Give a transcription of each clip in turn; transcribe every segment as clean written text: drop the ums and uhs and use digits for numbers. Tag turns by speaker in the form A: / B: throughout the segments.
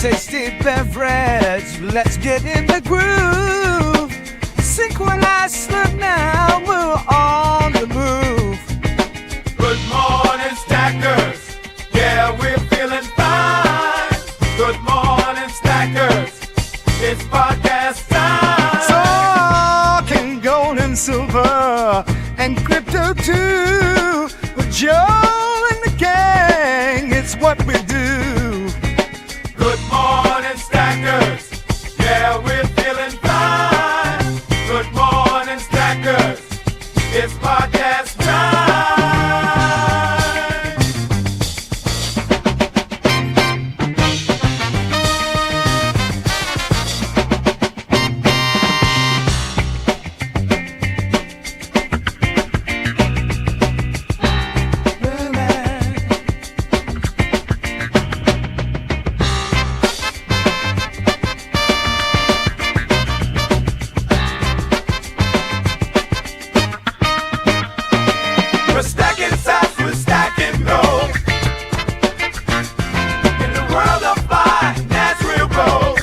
A: tasty beverage. Let's get in the groove. Synchronized slip now, we're on the move.
B: Good morning, Stackers. Yeah, we're feeling fine. Good morning, Stackers. It's podcast time.
A: Talking gold and silver and crypto too. With Joe and the gang, it's what we do.
B: Good morning, Stackers. Yeah, we're feeling fine. Good morning, Stackers. It's podcast time. We're stacking sats, we're stacking gold. In the world of finance, real gold.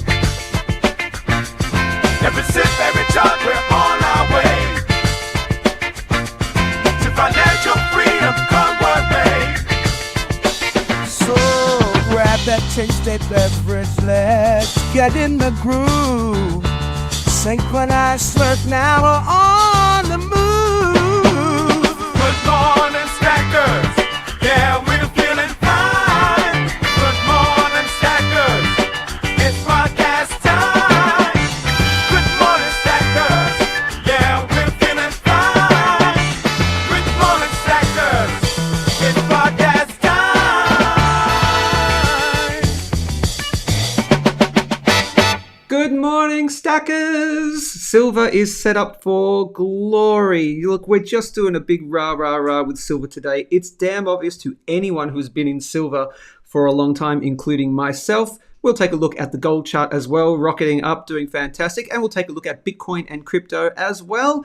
B: Every sip, every chart, we're on our way to financial freedom, come what may.
A: So grab that tasty beverage, let's get in the groove. Synchronized slurp now, we're on the move.
B: Good morning, Stackers. Yeah, we're feeling fine. Good morning, Stackers. It's podcast time. Good morning, Stackers. Yeah, we're feeling fine. Good morning, Stackers. It's podcast time.
C: Good morning, Stackers! Silver is set up for glory. Look, we're just doing a big rah with silver today. It's damn obvious to anyone who's been in silver for a long time, including myself. We'll take a look at the gold chart as well, rocketing up, doing fantastic. And we'll take a look at Bitcoin and crypto as well.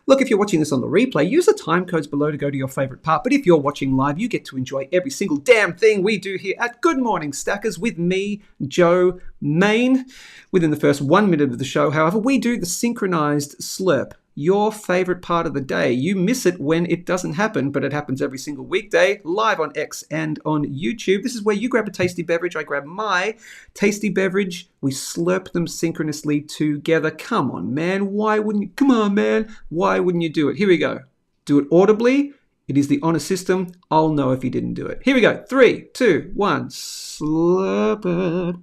C: Look, if you're watching this on the replay, use the time codes below to go to your favorite part. But if you're watching live, you get to enjoy every single damn thing we do here at Good Morning Stackers with me, Joe Main. Within the first 1 minute of the show, however, we do the synchronized slurp, your favorite part of the day. You miss it when it doesn't happen, but it happens every single weekday, live on X and on YouTube. This is where you grab a tasty beverage, I grab my tasty beverage, we slurp them synchronously together. Come on, man, why wouldn't you? Come on, man, why wouldn't you do it? Here we go. Do it audibly. It is the honor system. I'll know if you didn't do it. Here we go. 3, 2, 1. Slurp it.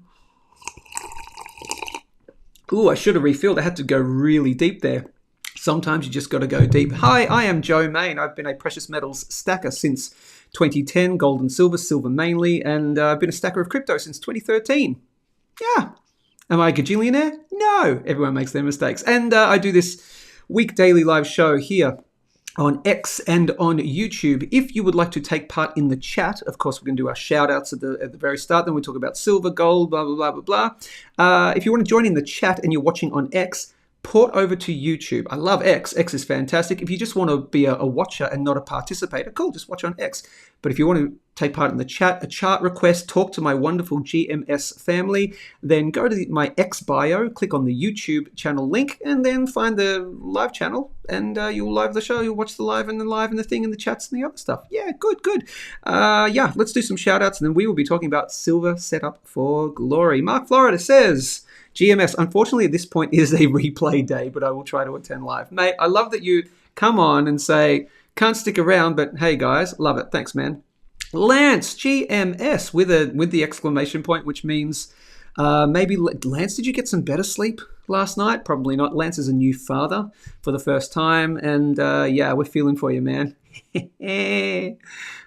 C: Ooh, I should have refilled. I had to go really deep there. Sometimes you just got to go deep. Hi, I am Joe Main. I've been a precious metals stacker since 2010, gold and silver mainly, and I've been a stacker of crypto since 2013. Yeah. Am I a gajillionaire? No. Everyone makes their mistakes. And I do this week daily live show here on X and on YouTube. If you would like to take part in the chat, of course, we're going to do our shout outs at the very start. Then we'll talk about silver, gold, blah, blah, blah, blah, blah. If you want to join in the chat and you're watching on X, port over to YouTube. I love X. X is fantastic. If you just want to be a watcher and not a participator, cool, just watch on X. But if you want to take part in the chat, a chart request, talk to my wonderful GMS family, then go to my X bio, click on the YouTube channel link, and then find the live channel, and you'll live the show. You'll watch the live and the thing and the chats and the other stuff. Yeah, good. Yeah, let's do some shout outs, and then we will be talking about silver setup for glory. Mark Florida says, GMS, unfortunately at this point is a replay day, but I will try to attend live. Mate, I love that you come on and say, can't stick around, but hey guys, love it. Thanks, man. Lance, GMS, with the exclamation point, which means maybe, Lance, did you get some better sleep last night? Probably not. Lance is a new father for the first time, and yeah, we're feeling for you, man.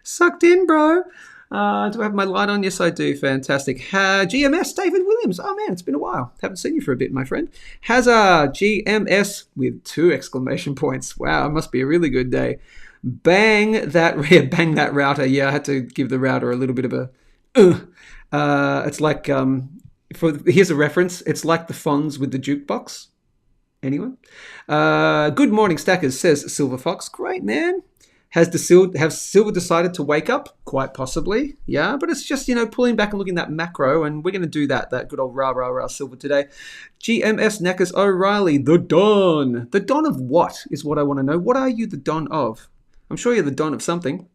C: Sucked in, bro. Do I have my light on? Yes, I do. Fantastic. GMS, David Williams. Oh, man, it's been a while. Haven't seen you for a bit, my friend. Hazard, GMS with 2 exclamation points. Wow, it must be a really good day. Bang that router. Yeah, I had to give the router a little bit of a... it's like... here's a reference. It's like the Fonz with the jukebox. Anyone? Good morning, Stackers, says Silver Fox. Great, man. Have silver decided to wake up? Quite possibly, yeah. But it's just, pulling back and looking at that macro, and we're going to do that good old rah silver today. GMS Knackers O'Reilly, the Don. The Don of what is what I want to know. What are you the Don of? I'm sure you're the Don of something.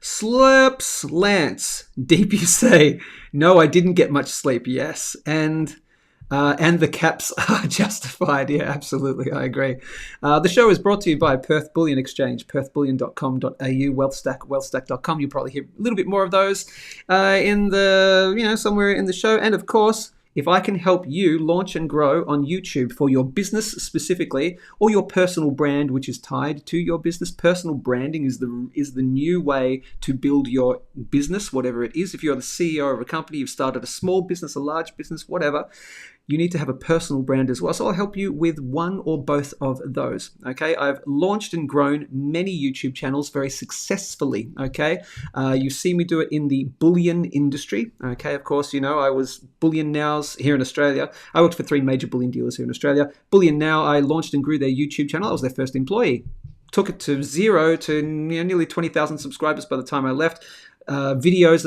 C: Slurps Lance, deep you say. No, I didn't get much sleep. Yes, and the caps are justified. Yeah, absolutely. I agree. The show is brought to you by Perth Bullion Exchange, perthbullion.com.au, wealthstack.com. You'll probably hear a little bit more of those in the, somewhere in the show. And of course, if I can help you launch and grow on YouTube for your business specifically, or your personal brand, which is tied to your business, personal branding is the new way to build your business, whatever it is. If you're the CEO of a company, you've started a small business, a large business, whatever, you need to have a personal brand as well. So I'll help you with one or both of those. Okay, I've launched and grown many YouTube channels very successfully. Okay, you see me do it in the bullion industry. Okay, of course, I was Bullion Now's here in Australia. I worked for 3 major bullion dealers here in Australia. Bullion Now, I launched and grew their YouTube channel. I was their first employee. Took it to 0 to nearly 20,000 subscribers by the time I left. Videos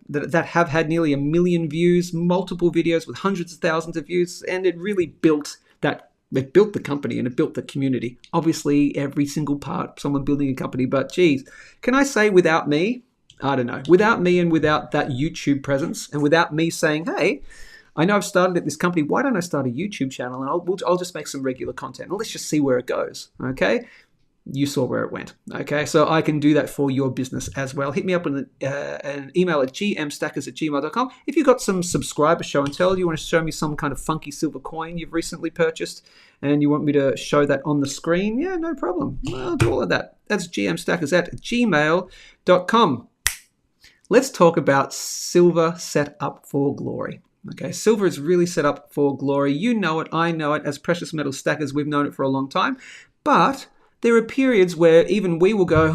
C: that have had nearly 1 million views, multiple videos with hundreds of thousands of views, and it really built the company and it built the community. Obviously, every single part, someone building a company, but geez, can I say without me? I don't know. Without me and without that YouTube presence, and without me saying, hey, I know I've started at this company, why don't I start a YouTube channel and I'll just make some regular content. Well, let's just see where it goes. Okay. You saw where it went. Okay, so I can do that for your business as well. Hit me up with an email at gmstackers@gmail.com. If you've got some subscriber show and tell, you want to show me some kind of funky silver coin you've recently purchased and you want me to show that on the screen, yeah, no problem. I'll do all of that. That's gmstackers@gmail.com. Let's talk about silver set up for glory. Okay, silver is really set up for glory. You know it, I know it. As precious metal stackers, we've known it for a long time. But there are periods where even we will go,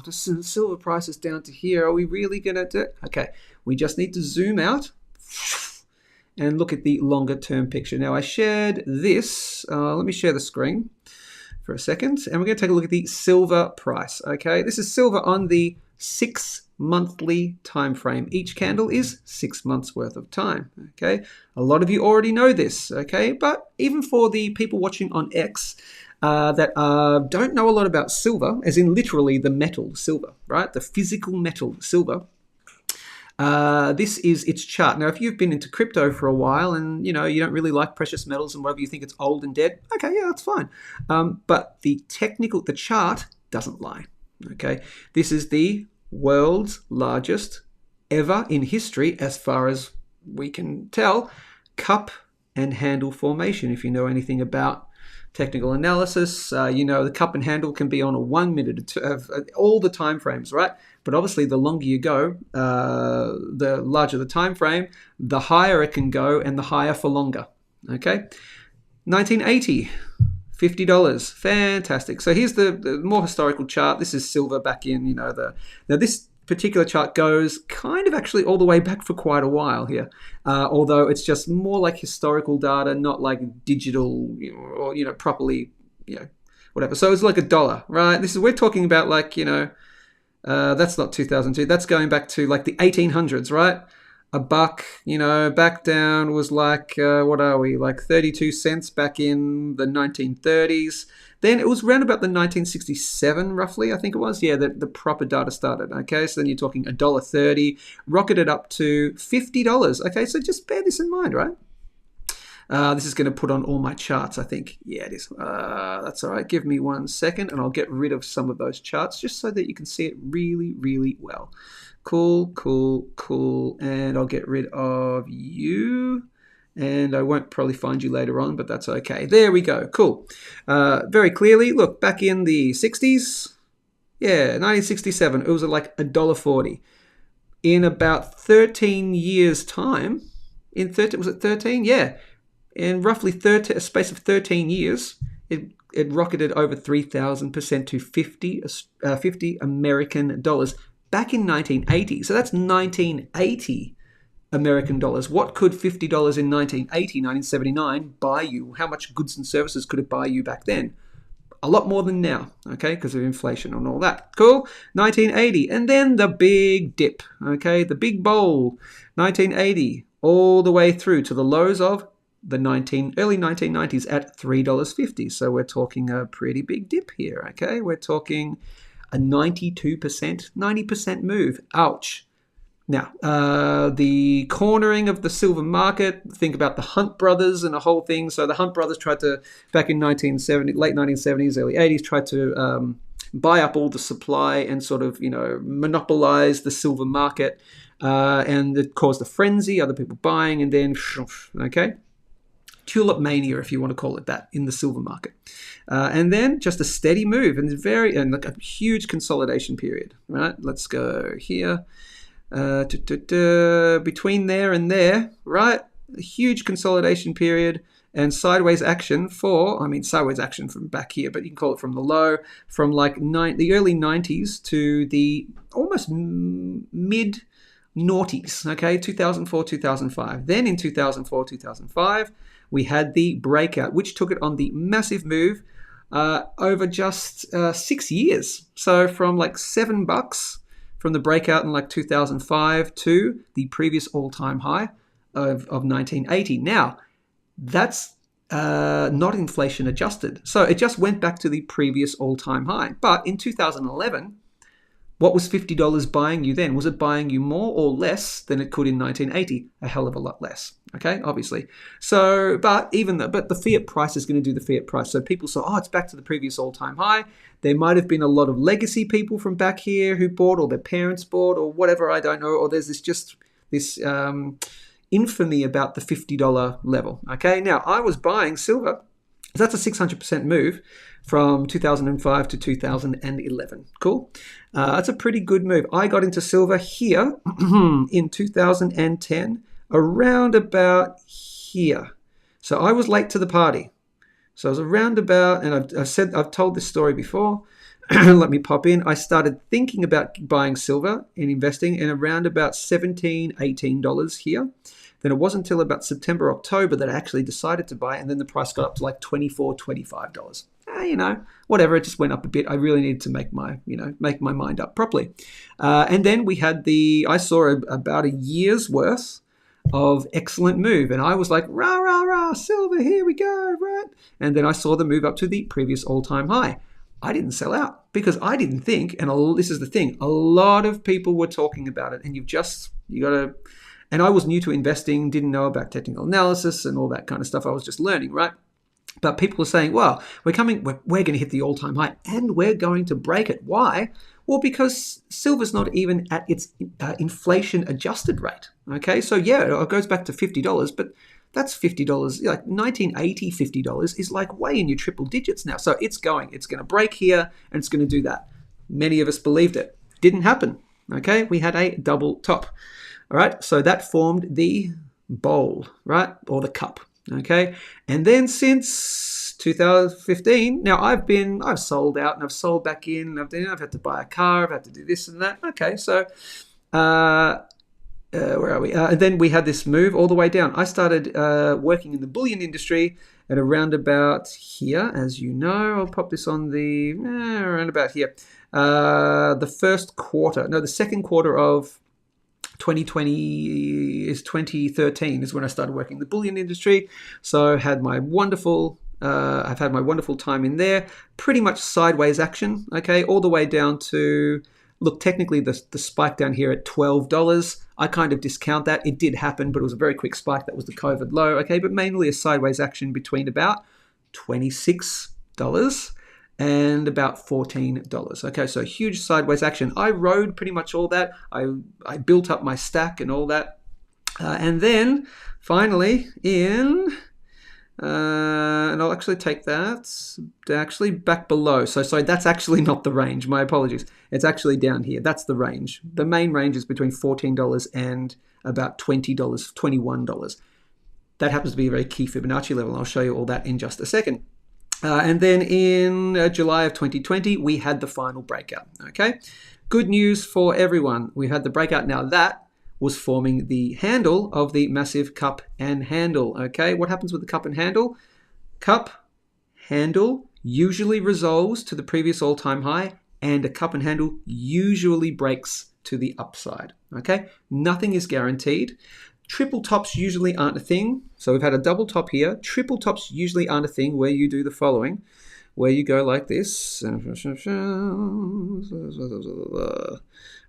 C: the silver price is down to here. Are we really going to do it? Okay, we just need to zoom out and look at the longer term picture. Now, I shared this. Let me share the screen for a second. And we're going to take a look at the silver price. Okay, this is silver on the 6 monthly time frame. Each candle is 6 months worth of time. Okay, a lot of you already know this. Okay, but even for the people watching on X, that don't know a lot about silver, as in literally the metal silver, right? The physical metal silver. This is its chart. Now, if you've been into crypto for a while and you don't really like precious metals and whatever, you think it's old and dead, okay, yeah, that's fine. But the chart doesn't lie. Okay, this is the world's largest ever in history, as far as we can tell, cup and handle formation. If you know anything about technical analysis, the cup and handle can be on a 1 minute of all the time frames, right? But obviously, the longer you go, the larger the time frame, the higher it can go, and the higher for longer. Okay, 1980, $50, fantastic. So here's the more historical chart. This is silver back in, now this particular chart goes kind of actually all the way back for quite a while here, although it's just more like historical data, not like digital, or properly, whatever. So it's like $1, right? We're talking about like, that's not 2002. That's going back to like the 1800s, right? $1, back down was like, what are we? Like 32 cents back in the 1930s. Then it was around about the 1967, roughly, I think it was. Yeah, the proper data started. Okay, so then you're talking $1.30, rocketed up to $50. Okay, so just bear this in mind, right? This is going to put on all my charts, I think. Yeah, it is. That's all right. Give me 1 second, and I'll get rid of some of those charts just so that you can see it really, really well. Cool. And I'll get rid of you. And I won't probably find you later on, but that's okay. There we go. Cool. Very clearly, look, back in the 60s, 1967, it was like $1.40. In about 13 years' time, was it 13? Yeah. In roughly a space of 13 years, it rocketed over 3,000% to 50 American dollars back in 1980. So that's 1980 American dollars. What could $50 in 1980, 1979 buy you? How much goods and services could it buy you back then? A lot more than now, okay, because of inflation and all that. Cool. 1980, and then the big dip, okay, the big bowl, 1980, all the way through to the lows of the early 1990s at $3.50. So we're talking a pretty big dip here, okay? We're talking a 92%, 90% move. Ouch. Now, the cornering of the silver market, think about the Hunt brothers and the whole thing. So the Hunt brothers tried to, back in late 1970s, early 80s, tried to buy up all the supply and sort of, monopolize the silver market. And it caused a frenzy, other people buying, and then, okay? Tulip mania, if you want to call it that, in the silver market. And then just a steady move and like a huge consolidation period, right? Let's go here. Between there and there, right? A huge consolidation period and sideways action sideways action from back here, but you can call it from the low, from like the early 90s to the almost mid noughties, okay? 2004, 2005. Then in 2004, 2005, we had the breakout, which took it on the massive move over just 6 years. So from like $7 from the breakout in like 2005 to the previous all-time high of 1980. Now, that's not inflation adjusted. So it just went back to the previous all-time high. But in 2011, what was $50 buying you then? Was it buying you more or less than it could in 1980? A hell of a lot less, okay, obviously. So, but the fiat price is going to do the fiat price. So people say, it's back to the previous all-time high. There might have been a lot of legacy people from back here who bought, or their parents bought, or whatever, I don't know. Or there's this infamy about the $50 level, okay? Now, I was buying silver. That's a 600% move from 2005 to 2011. Cool. That's a pretty good move. I got into silver here in 2010, around about here. So I was late to the party. So I was around about, and I've told this story before. Let me pop in. I started thinking about buying silver and investing in around about $17, $18 here. Then it wasn't until about September, October that I actually decided to buy, and then the price got up to like $24, $25. Whatever, it just went up a bit. I really needed to make my mind up properly. And then I saw about a year's worth of excellent move, and I was like, rah, rah, rah, silver, here we go, right? And then I saw the move up to the previous all-time high. I didn't sell out because I didn't think, and this is the thing, a lot of people were talking about it, and you got to. And I was new to investing, didn't know about technical analysis and all that kind of stuff. I was just learning, right? But people were saying, well, we're going to hit the all-time high and we're going to break it. Why? Well, because silver's not even at its inflation-adjusted rate, okay? So, yeah, it goes back to $50, but that's $50. Like 1980 $50 is like way in your triple digits now. So it's going to break here and it's going to do that. Many of us believed it. Didn't happen, okay? We had a double top. All right, so that formed the bowl, right, or the cup, okay? And then since 2015, now I've sold out and I've sold back in. I've had to buy a car. I've had to do this and that. Okay, so where are we? And then we had this move all the way down. I started working in the bullion industry at around about here, as you know. I'll pop this on the around about here. The second quarter of 2020 is 2013 is when I started working in the bullion industry. So I've had my wonderful time in there. Pretty much sideways action, okay, all the way down to, look, technically the spike down here at $12. I kind of discount that. It did happen, but it was a very quick spike. That was the COVID low, okay, but mainly a sideways action between about $26 and about $14. Okay, so huge sideways action. I rode pretty much all that. I built up my stack and all that. And then finally and I'll actually take that actually back below. So sorry, that's actually not the range. My apologies. It's actually down here. That's the range. The main range is between $14 and about $20, $21. That happens to be a very key Fibonacci level. I'll show you all that in just a second. And then in July of 2020, we had the final breakout, okay? Good news for everyone. We had the breakout. Now that was forming the handle of the massive cup and handle, okay? What happens with the cup and handle? Cup, handle, usually resolves to the previous all-time high, and a cup and handle usually breaks to the upside. Okay, nothing is guaranteed. Triple tops usually aren't a thing. So we've had a double top here. Triple tops usually aren't a thing where you do the following, where you go like this,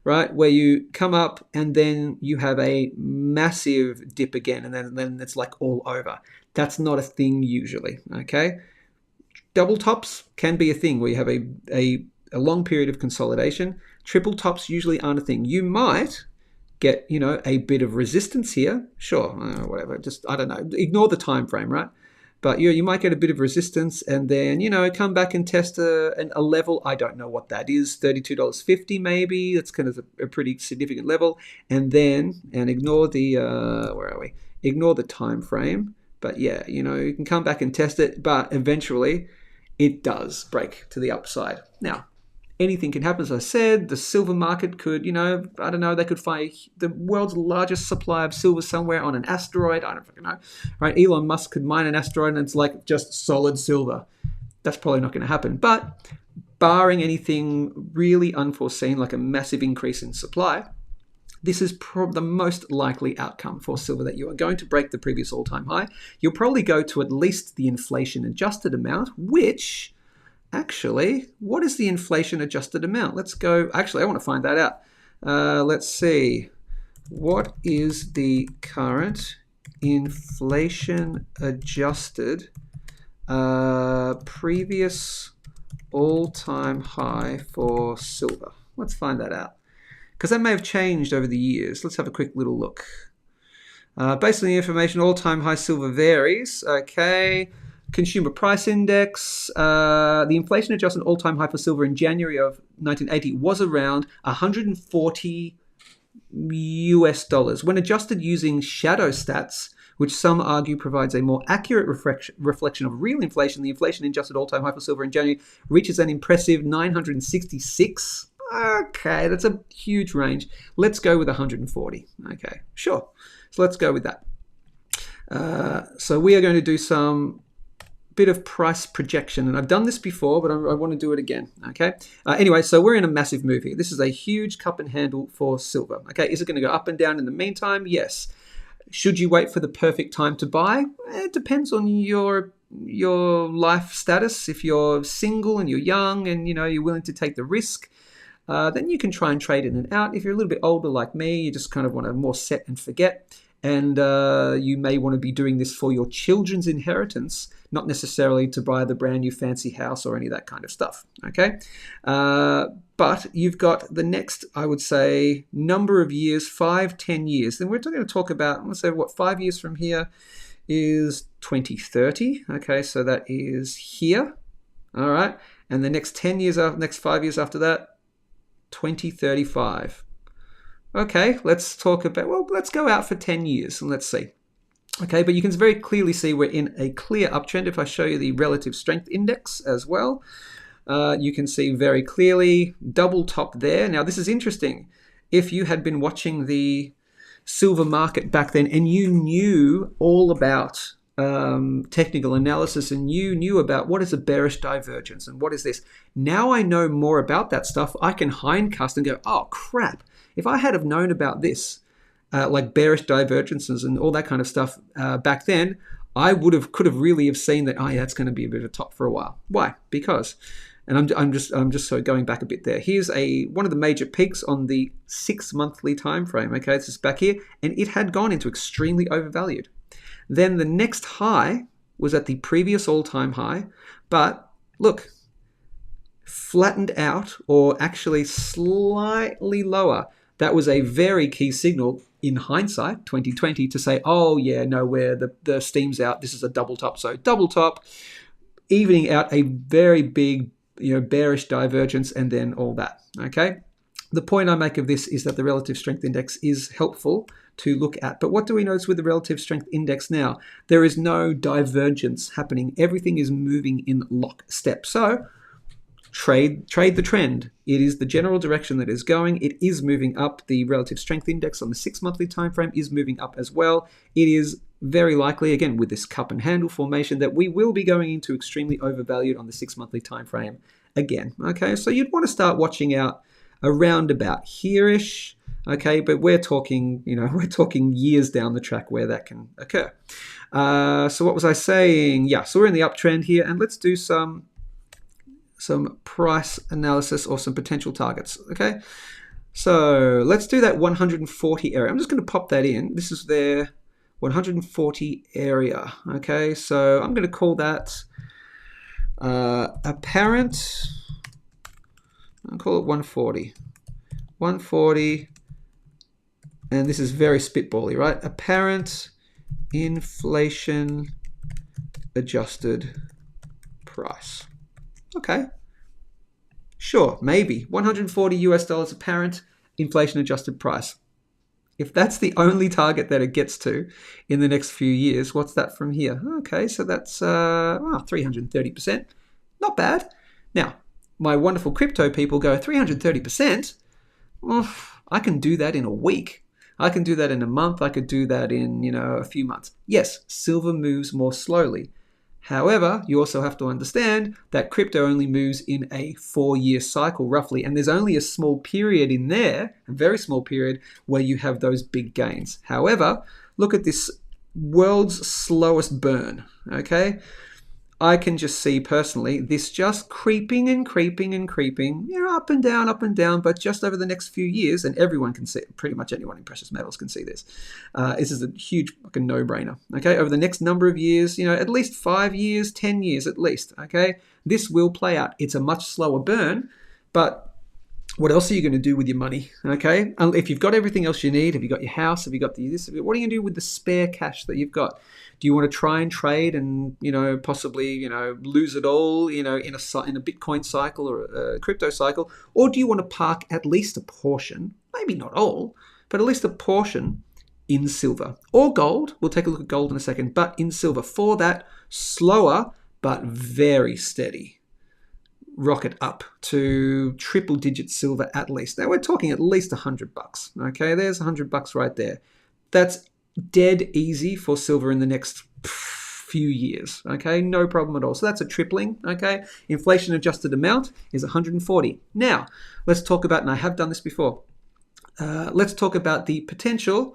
C: right? Where you come up and then you have a massive dip again, and then it's like all over. That's not a thing usually, okay? Double tops can be a thing where you have a long period of consolidation. Triple tops usually aren't a thing. You might get, a bit of resistance here. Sure, whatever. Just, I don't know. Ignore the time frame, right? But you might get a bit of resistance and then, come back and test a level. I don't know what that is. $32.50 maybe. That's kind of a pretty significant level. And ignore the, where are we? Ignore the time frame. But yeah, you can come back and test it. But eventually it does break to the upside. Now, anything can happen. As I said, the silver market could, I don't know, they could find the world's largest supply of silver somewhere on an asteroid. I don't fucking know. Right? Elon Musk could mine an asteroid and it's like just solid silver. That's probably not going to happen. But barring anything really unforeseen, like a massive increase in supply, this is the most likely outcome for silver, that you are going to break the previous all-time high. You'll probably go to at least the inflation-adjusted amount, which... Actually, what is the inflation-adjusted amount? Let's go. Actually, I want to find that out. Let's see. What is the current inflation-adjusted previous all-time high for silver? Let's find that out. Because that may have changed over the years. Let's have a quick little look. Based on the information, all-time high silver varies. Okay. Consumer Price Index, the inflation-adjusted all-time high for silver in January of 1980 was around $140 US. When adjusted using shadow stats, which some argue provides a more accurate reflection of real inflation, the inflation-adjusted all-time high for silver in January reaches an impressive 966. Okay, that's a huge range. Let's go with 140. Okay, sure. So let's go with that. So we are going to do some bit of price projection, and I've done this before, but I want to do it again. Okay. Anyway, so we're in a massive move here. This is a huge cup and handle for silver. Okay. Is it going to go up and down in the meantime? Yes. Should you wait for the perfect time to buy? It depends on your life status. If you're single and you're young and you're willing to take the risk, then you can try and trade in and out. If you're a little bit older like me, you just kind of want to more set and forget. And you may want to be doing this for your children's inheritance, not necessarily to buy the brand new fancy house or any of that kind of stuff, okay? But you've got the next, I would say, number of years, 5-10 years. Then we're going to talk about, let's say, 5 years from here is 2030, okay? So that is here, all right? And the next 10 years, next 5 years after that, 2035. Okay, let's talk about, let's go out for 10 years and let's see. Okay, but you can very clearly see we're in a clear uptrend. If I show you the relative strength index as well, you can see very clearly double top there. Now, this is interesting. If you had been watching the silver market back then and you knew all about technical analysis and you knew about what is a bearish divergence and what is this, now I know more about that stuff. I can hindcast and go, oh, crap. If I had have known about this, like bearish divergences and all that kind of stuff back then, I could have really have seen that. Oh yeah, it's going to be a bit of a top for a while. Why? Because, and I'm just so going back a bit there. Here's one of the major peaks on the 6 monthly time frame. Okay, this is back here, and it had gone into extremely overvalued. Then the next high was at the previous all-time high, but look, flattened out or actually slightly lower. That was a very key signal in hindsight, 2020, to say, oh yeah, no, where the steam's out, this is a double top. So double top, evening out a very big, bearish divergence and then all that, okay? The point I make of this is that the relative strength index is helpful to look at. But what do we notice with the relative strength index now? There is no divergence happening. Everything is moving in lockstep. So trade the trend. It is the general direction that is going. It is moving up. The relative strength index on the 6 monthly time frame is moving up as well. It is very likely, again, with this cup and handle formation, that we will be going into extremely overvalued on the 6 monthly time frame again. Okay, so you'd want to start watching out around about here-ish. Okay, but we're talking, we're talking years down the track where that can occur. So what was I saying? Yeah, so we're in the uptrend here, and let's do some price analysis or some potential targets. Okay, so let's do that 140 area. I'm just going to pop that in. This is their 140 area. Okay, so I'm going to call that apparent. I'll call it 140. 140. And this is very spitbally, right? Apparent inflation adjusted price. Okay. Sure, maybe. 140 US dollars apparent inflation adjusted price. If that's the only target that it gets to in the next few years, what's that from here? Okay, so that's 330%. Not bad. Now, my wonderful crypto people go, 330%? Well, I can do that in a week. I can do that in a month. I could do that in, a few months. Yes, silver moves more slowly. However, you also have to understand that crypto only moves in a 4-year cycle roughly, and there's only a small period in there, a very small period, where you have those big gains. However, look at this world's slowest burn, okay? I can just see personally this just creeping and creeping and creeping, up and down, but just over the next few years, and everyone can see it, pretty much anyone in precious metals can see this. This is a huge fucking no-brainer, okay? Over the next number of years, at least 5 years, 10 years at least, okay? This will play out. It's a much slower burn, but what else are you going to do with your money, okay? If you've got everything else you need, have you got your house, have you got this, what are you going to do with the spare cash that you've got? Do you want to try and trade and, possibly, lose it all, in a Bitcoin cycle or a crypto cycle? Or do you want to park at least a portion, maybe not all, but at least a portion in silver or gold? We'll take a look at gold in a second, but in silver for that slower but very steady rocket up to triple digit silver at least. Now we're talking at least $100. Okay, there's $100 right there. That's dead easy for silver in the next few years. Okay, no problem at all. So that's a tripling. Okay, inflation adjusted amount is 140. Now let's talk about, and I have done this before. Let's talk about the potential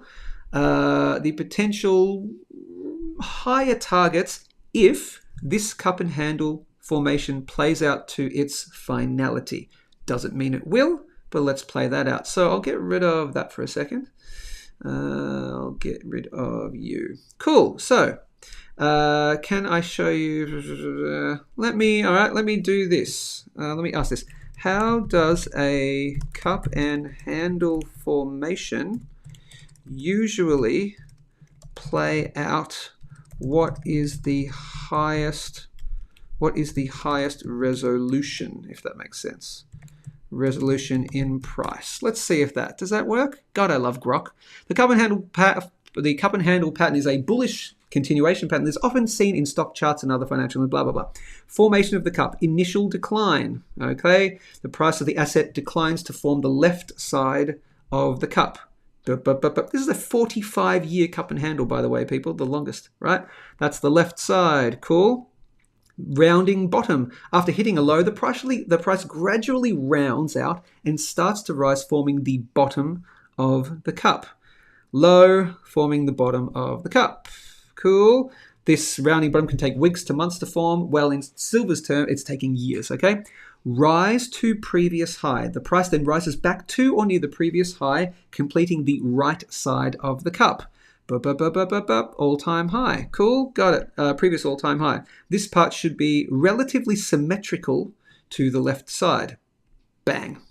C: higher targets if this cup and handle formation plays out to its finality. Doesn't mean it will, but let's play that out. So I'll get rid of that for a second. I'll get rid of you. Cool. So can I show you? Let me do this. Let me ask this. How does a cup and handle formation usually play out? What is the highest resolution, if that makes sense? Resolution in price. Let's see if does that work? God, I love grok. The cup and handle pattern is a bullish continuation pattern that's often seen in stock charts and other financial and blah, blah, blah. Formation of the cup, initial decline. Okay, the price of the asset declines to form the left side of the cup. This is a 45-year cup and handle, by the way, people, the longest, right? That's the left side. Cool. Rounding bottom. After hitting a low, the price gradually rounds out and starts to rise, forming the bottom of the cup. Low, forming the bottom of the cup. Cool. This rounding bottom can take weeks to months to form. Well, in silver's term, it's taking years, okay? Rise to previous high. The price then rises back to or near the previous high, completing the right side of the cup. All-time high. Cool, got it. Previous all-time high. This part should be relatively symmetrical to the left side. Bang.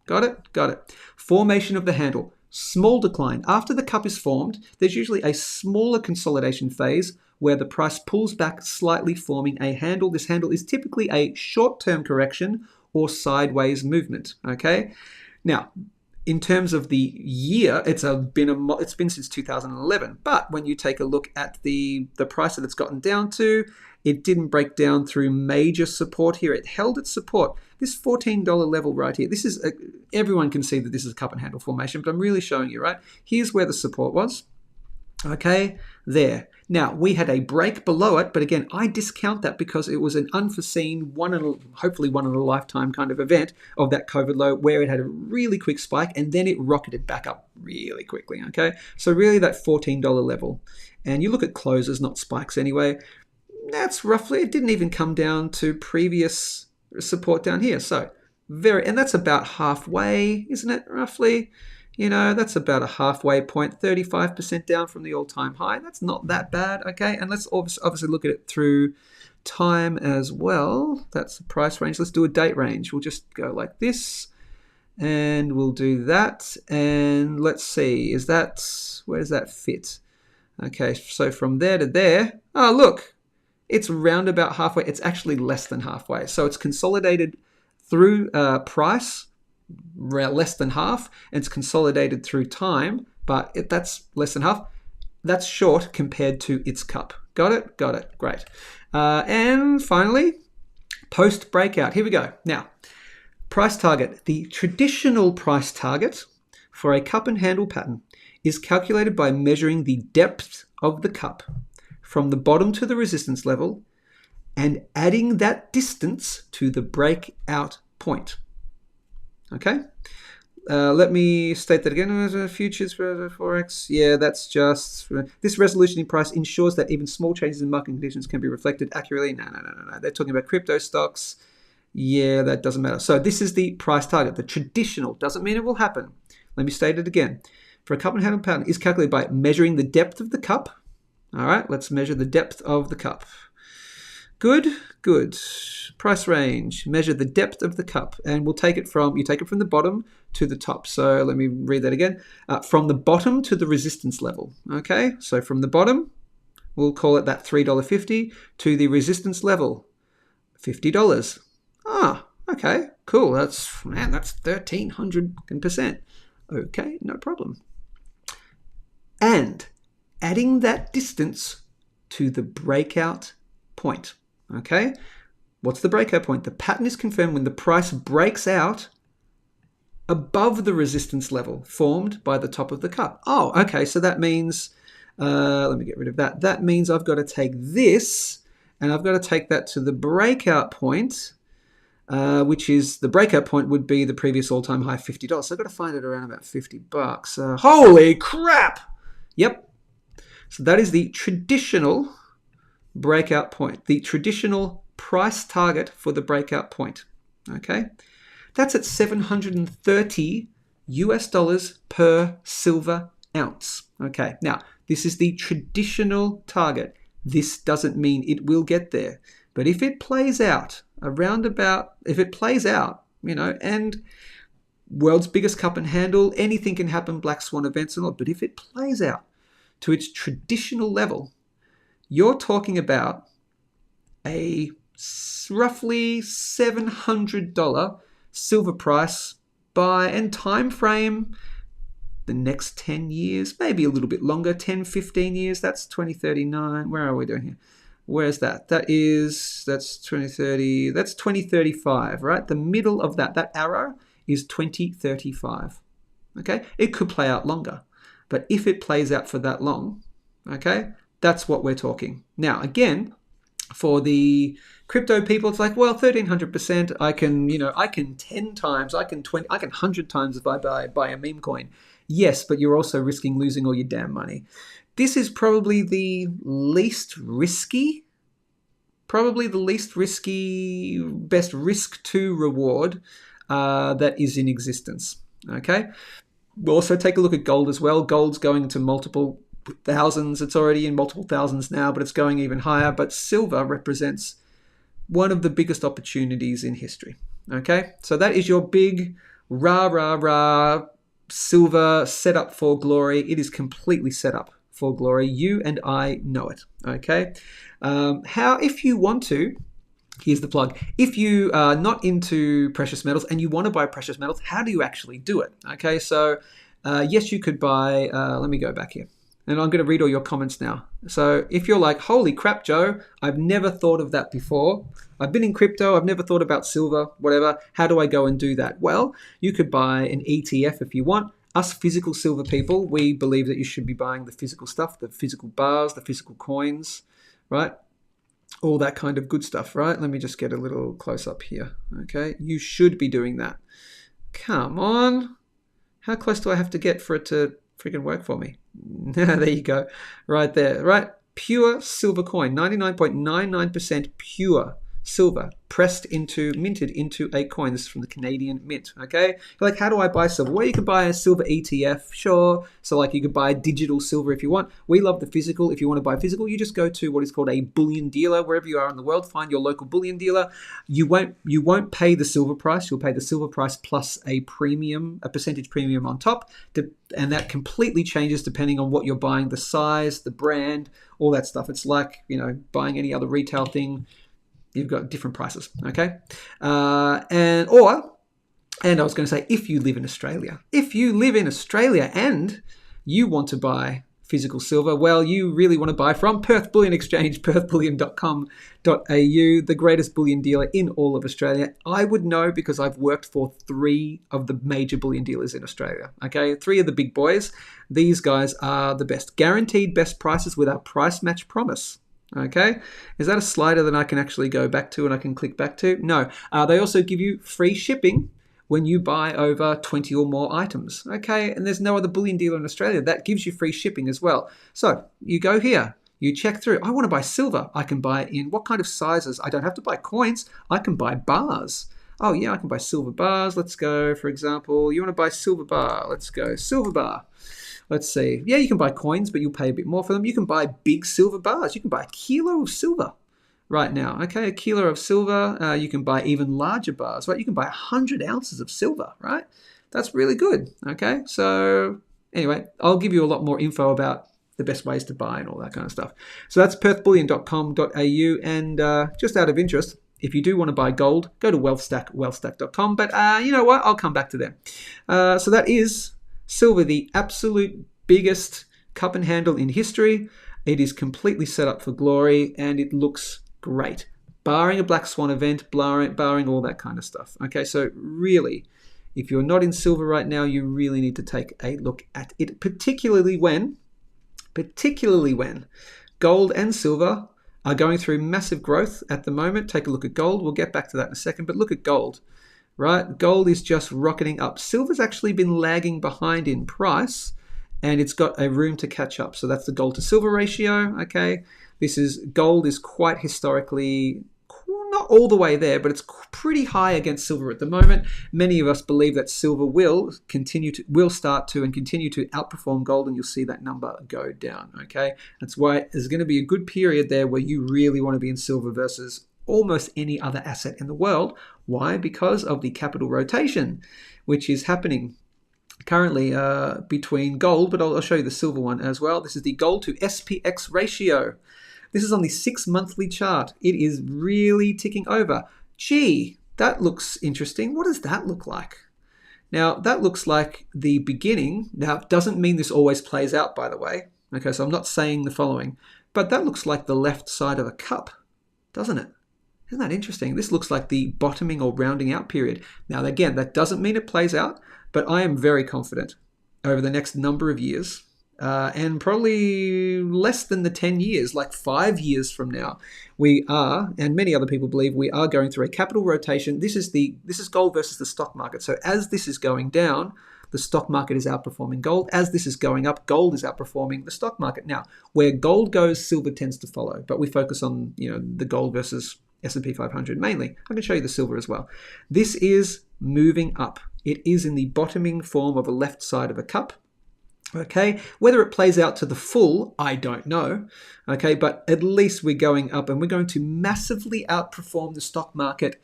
C: Got it? Got it. Formation of the handle. Small decline. After the cup is formed, there's usually a smaller consolidation phase where the price pulls back slightly, forming a handle. This handle is typically a short-term correction or sideways movement. Okay? Now, in terms of the year, it's been since 2011. But when you take a look at the price that it's gotten down to, it didn't break down through major support here. It held its support. This $14 level right here, this is everyone can see that this is a cup and handle formation, but I'm really showing you, right? Here's where the support was. Okay, there. Now, we had a break below it, but again, I discount that because it was an unforeseen, hopefully one in a lifetime kind of event of that COVID low where it had a really quick spike and then it rocketed back up really quickly, okay? So really that $14 level. And you look at closes, not spikes anyway, that's roughly, it didn't even come down to previous support down here. So and that's about halfway, isn't it, roughly? You know, that's about a halfway point, 35% down from the all-time high. That's not that bad, okay? And let's obviously look at it through time as well. That's the price range. Let's do a date range. We'll just go like this, and we'll do that. And let's see, where does that fit? Okay, so from there to there, oh, look, it's round about halfway. It's actually less than halfway. So it's consolidated through price, less than half, and it's consolidated through time, but that's less than half. That's short compared to its cup. Got it? Got it. Great. And finally, post breakout. Here we go. Now, price target. The traditional price target for a cup and handle pattern is calculated by measuring the depth of the cup from the bottom to the resistance level and adding that distance to the breakout point. Okay, let me state that again. Futures for Forex. Yeah, that's just this resolution in price ensures that even small changes in market conditions can be reflected accurately. No. They're talking about crypto stocks. Yeah, that doesn't matter. So this is the price target. The traditional doesn't mean it will happen. Let me state it again. For a cup and handle pattern is calculated by measuring the depth of the cup. All right, let's measure the depth of the cup. Good. Price range, measure the depth of the cup, and you take it from the bottom to the top. So let me read that again. From the bottom to the resistance level. Okay, so from the bottom, we'll call it that $3.50 to the resistance level, $50. Ah, okay, cool. That's 1,300%. Okay, no problem. And adding that distance to the breakout point. Okay, what's the breakout point? The pattern is confirmed when the price breaks out above the resistance level formed by the top of the cup. Oh, okay, so that means, let me get rid of that. That means I've got to take this and I've got to take that to the breakout point, which is, the breakout point would be the previous all-time high, $50. So I've got to find it around about $50. Holy crap! Yep. So that is the traditional breakout point, the traditional price target for the breakout point. Okay, that's at $730 per silver ounce. Okay, now this is the traditional target. This doesn't mean it will get there, but if it plays out and world's biggest cup and handle, anything can happen, black swan events and all, but if it plays out to its traditional level, you're talking about a roughly $700 silver price and time frame the next 10 years, maybe a little bit longer, 10, 15 years. That's 2039. Where are we doing here? Where's that? That's 2030. That's 2035, right? The middle of that arrow is 2035. Okay? It could play out longer, but if it plays out for that long, okay, that's what we're talking. Now, again, for the crypto people, it's like, well, 1,300%, I can 10 times, I can 20, I can 100 times if I buy a meme coin. Yes, but you're also risking losing all your damn money. This is probably the least risky, best risk to reward that is in existence. Okay. We'll also take a look at gold as well. Gold's going to multiple thousands. It's already in multiple thousands now, but it's going even higher. But silver represents one of the biggest opportunities in history. Okay, so that is your big rah silver set up for glory. It is completely set up for glory. You and I know it. Okay, if you want to, here's the plug. If you are not into precious metals and you want to buy precious metals, how do you actually do it? Okay, so yes, you could buy, let me go back here. And I'm going to read all your comments now. So if you're like, holy crap, Joe, I've never thought of that before. I've been in crypto. I've never thought about silver, whatever. How do I go and do that? Well, you could buy an ETF if you want. Us physical silver people, we believe that you should be buying the physical stuff, the physical bars, the physical coins, right? All that kind of good stuff, right? Let me just get a little close up here. Okay, you should be doing that. Come on. How close do I have to get for it to freaking work for me? There you go. Right there, right? Pure silver coin, 99.99% pure silver, minted into a coin. This is from the Canadian Mint, okay? Like, how do I buy silver? Well, you can buy a silver ETF, sure. So, like, you could buy digital silver if you want. We love the physical. If you want to buy physical, you just go to what is called a bullion dealer. Wherever you are in the world, find your local bullion dealer. You won't pay the silver price. You'll pay the silver price plus a percentage premium on top. And that completely changes depending on what you're buying, the size, the brand, all that stuff. It's like, buying any other retail thing. You've got different prices, okay? And I was going to say, if you live in Australia and you want to buy physical silver, well, you really want to buy from Perth Bullion Exchange, perthbullion.com.au, the greatest bullion dealer in all of Australia. I would know because I've worked for 3 of the major bullion dealers in Australia, okay? 3 of the big boys. These guys are the best. Guaranteed best prices with our price match promise. Okay, is that a slider that I can actually go back to and I can click back to? No. They also give you free shipping when you buy over 20 or more items. Okay, and there's no other bullion dealer in Australia that gives you free shipping as well. So you go here, you check through. I want to buy silver. I can buy it in what kind of sizes? I don't have to buy coins. I can buy bars. Oh yeah, I can buy silver bars. Let's go, for example, you want to buy silver bar. Let's go silver bar. Let's see. Yeah, you can buy coins, but you'll pay a bit more for them. You can buy big silver bars. You can buy a kilo of silver right now. Okay, a kilo of silver. You can buy even larger bars, right? You can buy 100 ounces of silver, right? That's really good. Okay, so anyway, I'll give you a lot more info about the best ways to buy and all that kind of stuff. So that's perthbullion.com.au. And just out of interest, if you do want to buy gold, go to wealthstack.com. But you know what? I'll come back to them. So that is silver, the absolute biggest cup and handle in history. It is completely set up for glory and it looks great, barring a black swan event, barring all that kind of stuff. Okay, so really, if you're not in silver right now, you really need to take a look at it, particularly when gold and silver are going through massive growth at the moment. Take a look at gold. We'll get back to that in a second, but look at gold. Right? Gold is just rocketing up. Silver's actually been lagging behind in price and it's got a room to catch up. So that's the gold to silver ratio. Okay. Gold is quite historically, not all the way there, but it's pretty high against silver at the moment. Many of us believe that silver will start to continue to outperform gold, and you'll see that number go down. Okay. That's why there's going to be a good period there where you really want to be in silver versus almost any other asset in the world. Why? Because of the capital rotation, which is happening currently between gold, but I'll show you the silver one as well. This is the gold to SPX ratio. This is on the 6 monthly chart. It is really ticking over. Gee, that looks interesting. What does that look like? Now, that looks like the beginning. Now, it doesn't mean this always plays out, by the way. Okay, so I'm not saying the following, but that looks like the left side of a cup, doesn't it? Isn't that interesting? This looks like the bottoming or rounding out period. Now, again, that doesn't mean it plays out, but I am very confident over the next number of years, and probably less than the 10 years, like 5 years from now, we are, and many other people believe, we are going through a capital rotation. This is gold versus the stock market. So as this is going down, the stock market is outperforming gold. As this is going up, gold is outperforming the stock market. Now, where gold goes, silver tends to follow, but we focus on, the gold versus S&P 500 mainly. I can show you the silver as well. This is moving up. It is in the bottoming form of a left side of a cup. Okay, whether it plays out to the full, I don't know. Okay, but at least we're going up and we're going to massively outperform the stock market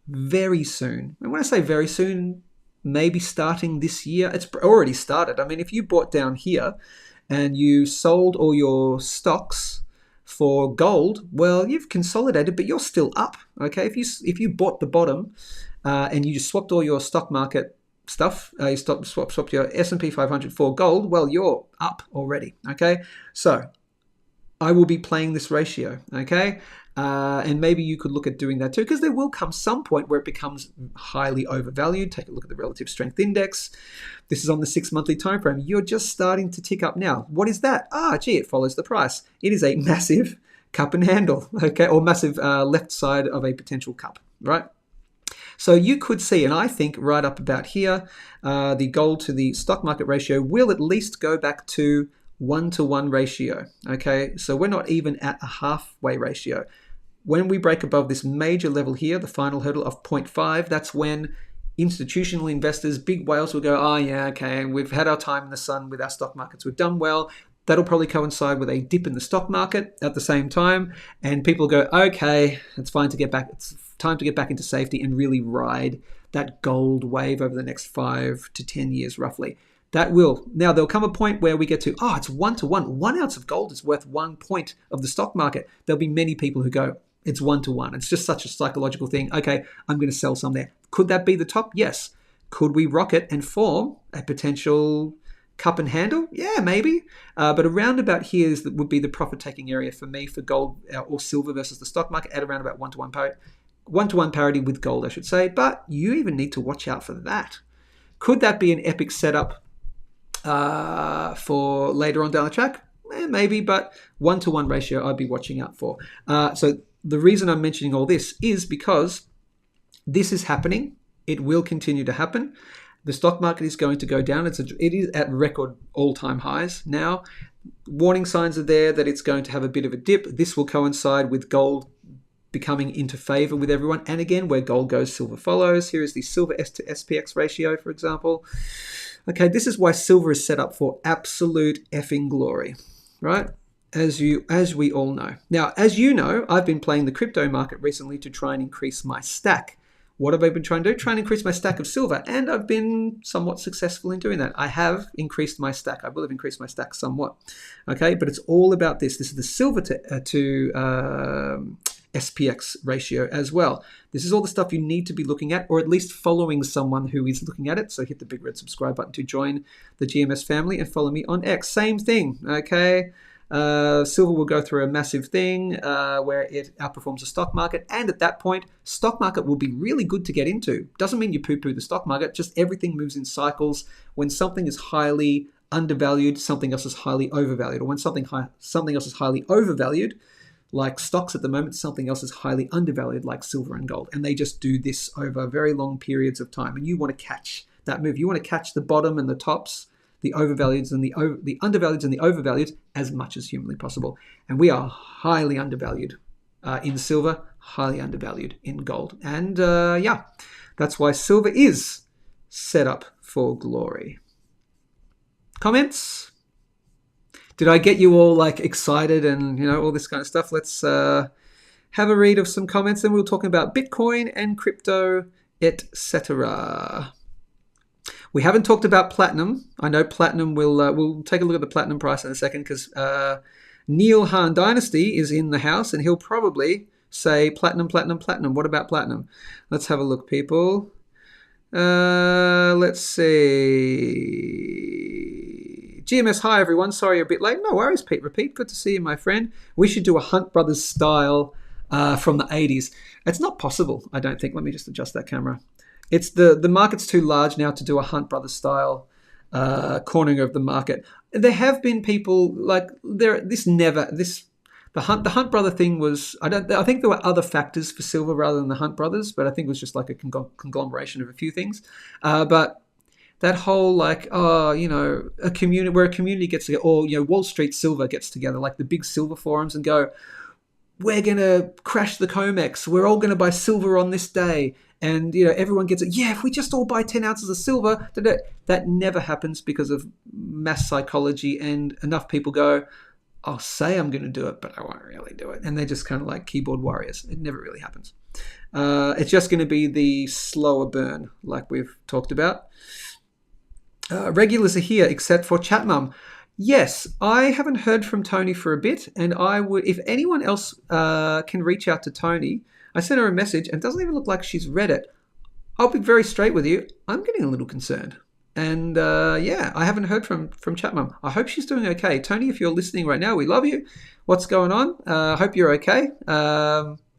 C: very soon. And when I say very soon, maybe starting this year, it's already started. I mean, if you bought down here and you sold all your stocks For gold, well, you've consolidated, but you're still up. Okay, if you bought the bottom and you just swapped all your stock market stuff, you swapped your S&P 500 for gold, well, you're up already. Okay, so I will be playing this ratio. Okay, and maybe you could look at doing that too, because there will come some point where it becomes highly overvalued. Take a look at the relative strength index. This is on the 6 monthly time frame. You're just starting to tick up now. What is that? It follows the price. It is a massive cup and handle, okay, or massive left side of a potential cup, right? So you could see, and I think right up about here, the gold to the stock market ratio will at least go back to 1-to-1 ratio. Okay, so we're not even at a halfway ratio. When we break above this major level here, the final hurdle of 0.5, that's when institutional investors, big whales, will go, oh yeah, okay, we've had our time in the sun with our stock markets, we've done well. That'll probably coincide with a dip in the stock market at the same time, and people go, okay, it's fine to get back. It's time to get back into safety and really ride that gold wave over the next 5 to 10 years, roughly. That will. Now, there'll come a point where we get to, it's 1-to-1. 1 ounce of gold is worth 1 point of the stock market. There'll be many people who go, it's 1-to-1. It's just such a psychological thing. Okay, I'm going to sell some there. Could that be the top? Yes. Could we rocket and form a potential cup and handle? Yeah, maybe. But around about here would be the profit-taking area for me for gold or silver versus the stock market at around about 1-to-1 parity. 1-to-1 parity with gold, I should say. But you even need to watch out for that. Could that be an epic setup for later on down the track? Maybe, but 1-to-1 ratio I'd be watching out for. So the reason I'm mentioning all this is because this is happening. It will continue to happen. The stock market is going to go down. It is at record all-time highs now. Warning signs are there that it's going to have a bit of a dip. This will coincide with gold becoming into favor with everyone. And again, where gold goes, silver follows. Here is the silver S to SPX ratio, for example. Okay, this is why silver is set up for absolute effing glory, right? As we all know. Now, as you know, I've been playing the crypto market recently to try and increase my stack. What have I been trying to do? Trying to increase my stack of silver, and I've been somewhat successful in doing that. I have increased my stack. I will have increased my stack somewhat. Okay, but it's all about this. This is the silver to SPX ratio as well. This is all the stuff you need to be looking at, or at least following someone who is looking at it. So hit the big red subscribe button to join the GMS family and follow me on X. Same thing, okay? Silver will go through a massive thing where it outperforms the stock market, and at that point, stock market will be really good to get into. Doesn't mean you poo-poo the stock market, just everything moves in cycles. When something is highly undervalued, something else is highly overvalued, or when something else is highly overvalued, like stocks at the moment, something else is highly undervalued, like silver and gold. And they just do this over very long periods of time. And you want to catch that move. You want to catch the bottom and the tops, the overvalueds and the undervalueds and the overvalueds as much as humanly possible. And we are highly undervalued in silver, highly undervalued in gold. And that's why silver is set up for glory. Comments? Did I get you all excited and all this kind of stuff? Let's have a read of some comments, and we'll talk about Bitcoin and crypto, etc. We haven't talked about platinum. I know platinum. We'll take a look at the platinum price in a second, because Neil Han Dynasty is in the house, and he'll probably say platinum, platinum, platinum. What about platinum? Let's have a look, people. Let's see. GMS, hi everyone. Sorry you're a bit late. No worries, Pete. Repeat. Good to see you, my friend. We should do a Hunt Brothers style from the 80s. It's not possible, I don't think. Let me just adjust that camera. It's the market's too large now to do a Hunt Brothers style cornering of the market. There have been people the Hunt Brother thing was, I think there were other factors for silver rather than the Hunt Brothers, but I think it was just like a conglomeration of a few things. But that whole a community where a community gets together, or Wall Street Silver gets together, like the big silver forums, and go, we're gonna crash the COMEX. We're all gonna buy silver on this day, and everyone gets it. Yeah, if we just all buy 10 ounces of silver, that never happens because of mass psychology, and enough people go, I'll say I'm going to do it, but I won't really do it. And they're just kind of like keyboard warriors. It never really happens. It's just going to be the slower burn, like we've talked about. Regulars are here, except for Chat Mum. Yes, I haven't heard from Tony for a bit, and I would, if anyone else can reach out to Tony. I sent her a message, and it doesn't even look like she's read it. I'll be very straight with you. I'm getting a little concerned. And yeah, I haven't heard from Chat Mum. I hope she's doing okay. Tony, if you're listening right now, we love you. What's going on? I hope you're okay.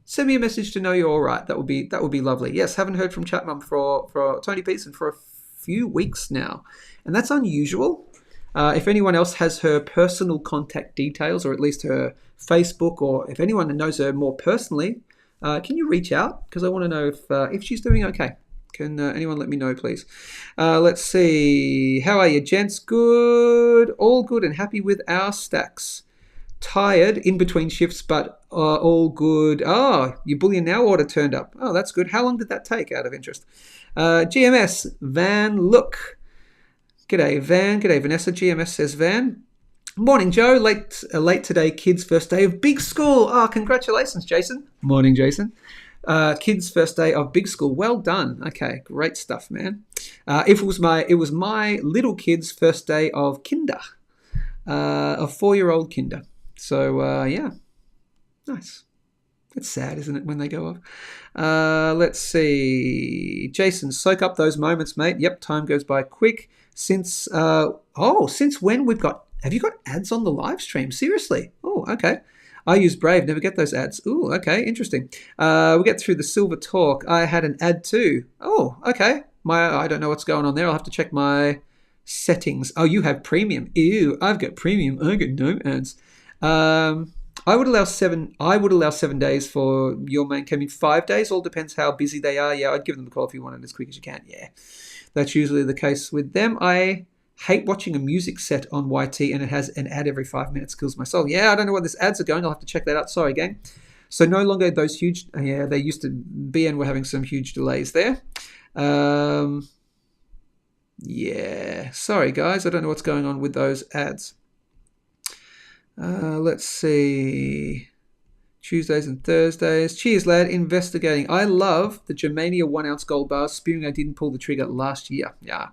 C: Send me a message to know you're all right. That would be lovely. Yes, haven't heard from Chat Mum for Tony Peterson for a few weeks now, and that's unusual. If anyone else has her personal contact details, or at least her Facebook, or if anyone knows her more personally, can you reach out? Because I want to know if she's doing okay. Can anyone let me know, please? Let's see. How are you, gents? Good. All good and happy with our stacks. Tired in between shifts, but all good. Oh, your Bullion Now order turned up. Oh, that's good. How long did that take, out of interest? GMS, Van Look. G'day, Van. G'day, Vanessa. GMS says Van. Morning, Joe. Late today, kids' first day of big school. Oh, congratulations, Jason. Morning, Jason. Kids' first day of big school. Well done. Okay, great stuff, man. It was my little kid's first day of kinder, of 4-year-old kinder. So yeah, nice. It's sad, isn't it, when they go off? Let's see. Jason, soak up those moments, mate. Yep, time goes by quick. Since when have you got ads on the live stream? Seriously? Oh, okay. I use Brave, never get those ads. Ooh, okay, interesting. We get through the silver talk. I had an ad too. Oh, okay. I don't know what's going on there. I'll have to check my settings. Oh, you have premium. Ew, I've got premium. I get no ads. I would allow 7 days for your main came in 5 days. All depends how busy they are. Yeah, I'd give them the call if you want it as quick as you can. Yeah, that's usually the case with them. I hate watching a music set on YT and it has an ad every 5 minutes. Kills my soul. Yeah, I don't know where these ads are going. I'll have to check that out. Sorry, gang. So no longer those huge. Yeah, they used to be and we're having some huge delays there. Yeah, sorry guys. I don't know what's going on with those ads. Let's see. Tuesdays and Thursdays. Cheers, lad. Investigating. I love the Germania 1 ounce gold bars. Spewing I didn't pull the trigger last year. Yeah.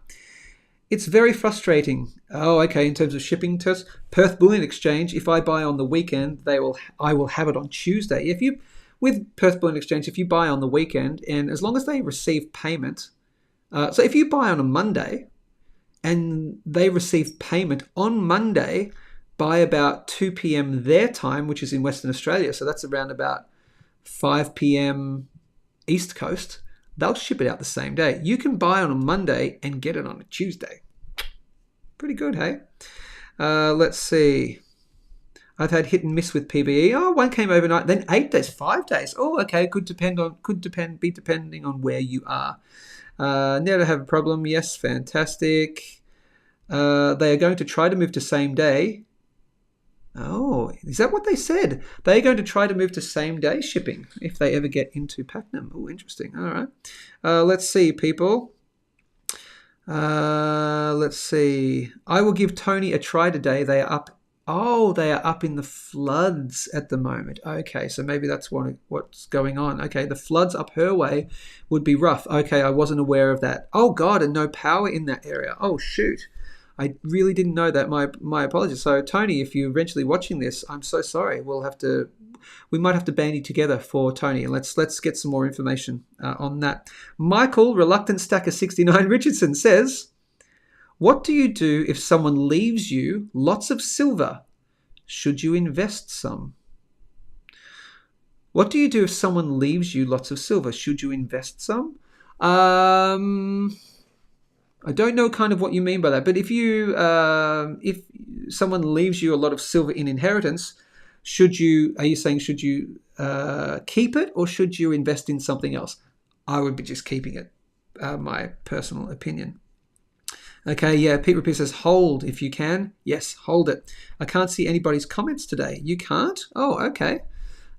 C: It's very frustrating. Oh, okay. In terms of shipping to Perth Bullion Exchange, if I buy on the weekend, I will have it on Tuesday. With Perth Bullion Exchange, if you buy on the weekend, and as long as they receive payment, so if you buy on a Monday and they receive payment on Monday by about 2 p.m. their time, which is in Western Australia, so that's around about 5 p.m. East Coast, they'll ship it out the same day. You can buy on a Monday and get it on a Tuesday. Pretty good, hey? Let's see. I've had hit and miss with PBE. Oh, one came overnight, then 8 days, 5 days. Oh, okay. Could be depending on where you are. Never have a problem. Yes, fantastic. They are going to try to move to same day. Oh, is that what they said? They're going to try to move to same-day shipping if they ever get into Pakenham. Oh, interesting. All right. Let's see, people. Let's see. I will give Tony a try today. They are up. Oh, they are up in the floods at the moment. Okay, so maybe that's what's going on. Okay, the floods up her way would be rough. Okay, I wasn't aware of that. Oh, God, and no power in that area. Oh, shoot. I really didn't know that. My apologies. So, Tony, if you're eventually watching this, I'm so sorry. We might have to bandy together for Tony, and let's get some more information on that. Michael, Reluctant Stacker 69 Richardson says, what do you do if someone leaves you lots of silver? Should you invest some? What do you do if someone leaves you lots of silver? Should you invest some? I don't know kind of what you mean by that, but if someone leaves you a lot of silver in inheritance, should you keep it or should you invest in something else? I would be just keeping it, my personal opinion. Okay, yeah, Pete Repeat says, hold if you can. Yes, hold it. I can't see anybody's comments today. You can't? Oh, okay.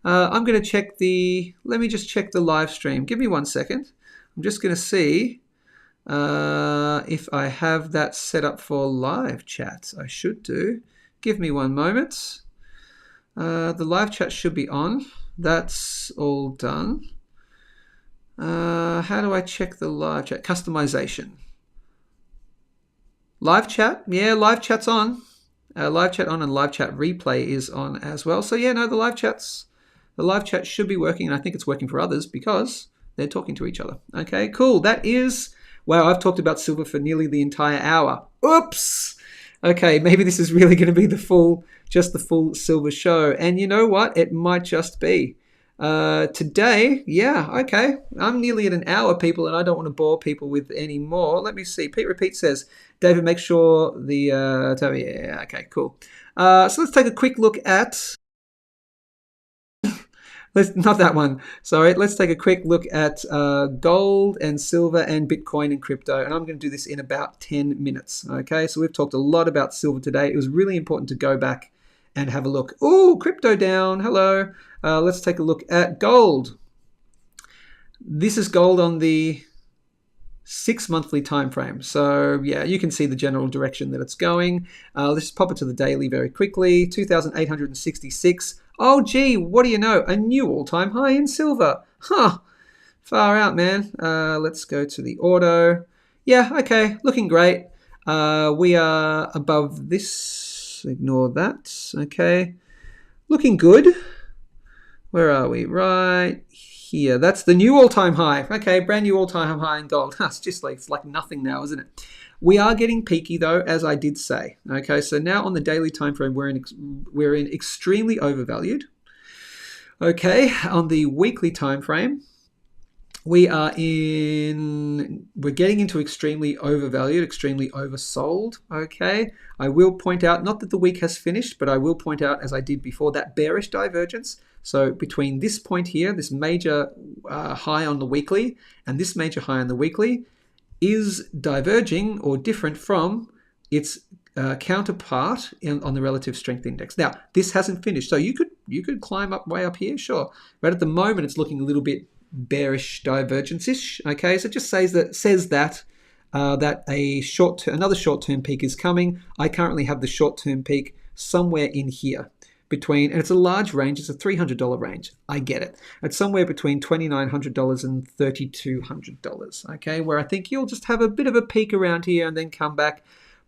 C: I'm going to let me just check the live stream. Give me 1 second. I'm just going to see if I have that set up for live chat. I should do. Give me 1 moment. The live chat should be on. That's all done. How do I check the live chat? Customization. Live chat? Yeah, live chat's on. Live chat on and live chat replay is on as well. So yeah, no, the live chat should be working, and I think it's working for others because they're talking to each other. Okay, cool. That is, wow, I've talked about silver for nearly the entire hour. Oops. Okay, maybe this is really going to be the full silver show. And you know what? It might just be. Today, yeah, okay. I'm nearly at an hour, people, and I don't want to bore people with any more. Let me see. Pete Repeat says, David, make sure the... yeah, okay, cool. So let's take a quick look at... not that one. Sorry. Let's take a quick look at gold and silver and Bitcoin and crypto. And I'm going to do this in about 10 minutes. Okay, so we've talked a lot about silver today. It was really important to go back and have a look. Oh, crypto down. Hello. Let's take a look at gold. This is gold on the 6 monthly time frame. So yeah, you can see the general direction that it's going. Let's just pop it to the daily very quickly. 2,866. Oh, gee, what do you know? A new all-time high in silver. Huh. Far out, man. Let's go to the auto. Yeah, okay. Looking great. We are above this. Ignore that. Okay. Looking good. Where are we? Right here. That's the new all-time high. Okay, brand new all-time high in gold. It's just like, it's like nothing now, isn't it? We are getting peaky though, as I did say. Okay, so now on the daily time frame, we're in extremely overvalued. Okay, on the weekly time frame, we're getting into extremely overvalued, extremely oversold. Okay, I will point out, not that the week has finished, but I will point out, as I did before, that bearish divergence. So between this point here, this major high on the weekly, and this major high on the weekly, is diverging or different from its counterpart on the relative strength index. Now, this hasn't finished, so you could climb up way up here, sure. But at the moment, it's looking a little bit bearish divergence-ish. Okay, so it just says that another short-term peak is coming. I currently have the short-term peak somewhere in here. And it's a large range, it's a $300 range. I get it. It's somewhere between $2,900 and $3,200, okay, where I think you'll just have a bit of a peak around here and then come back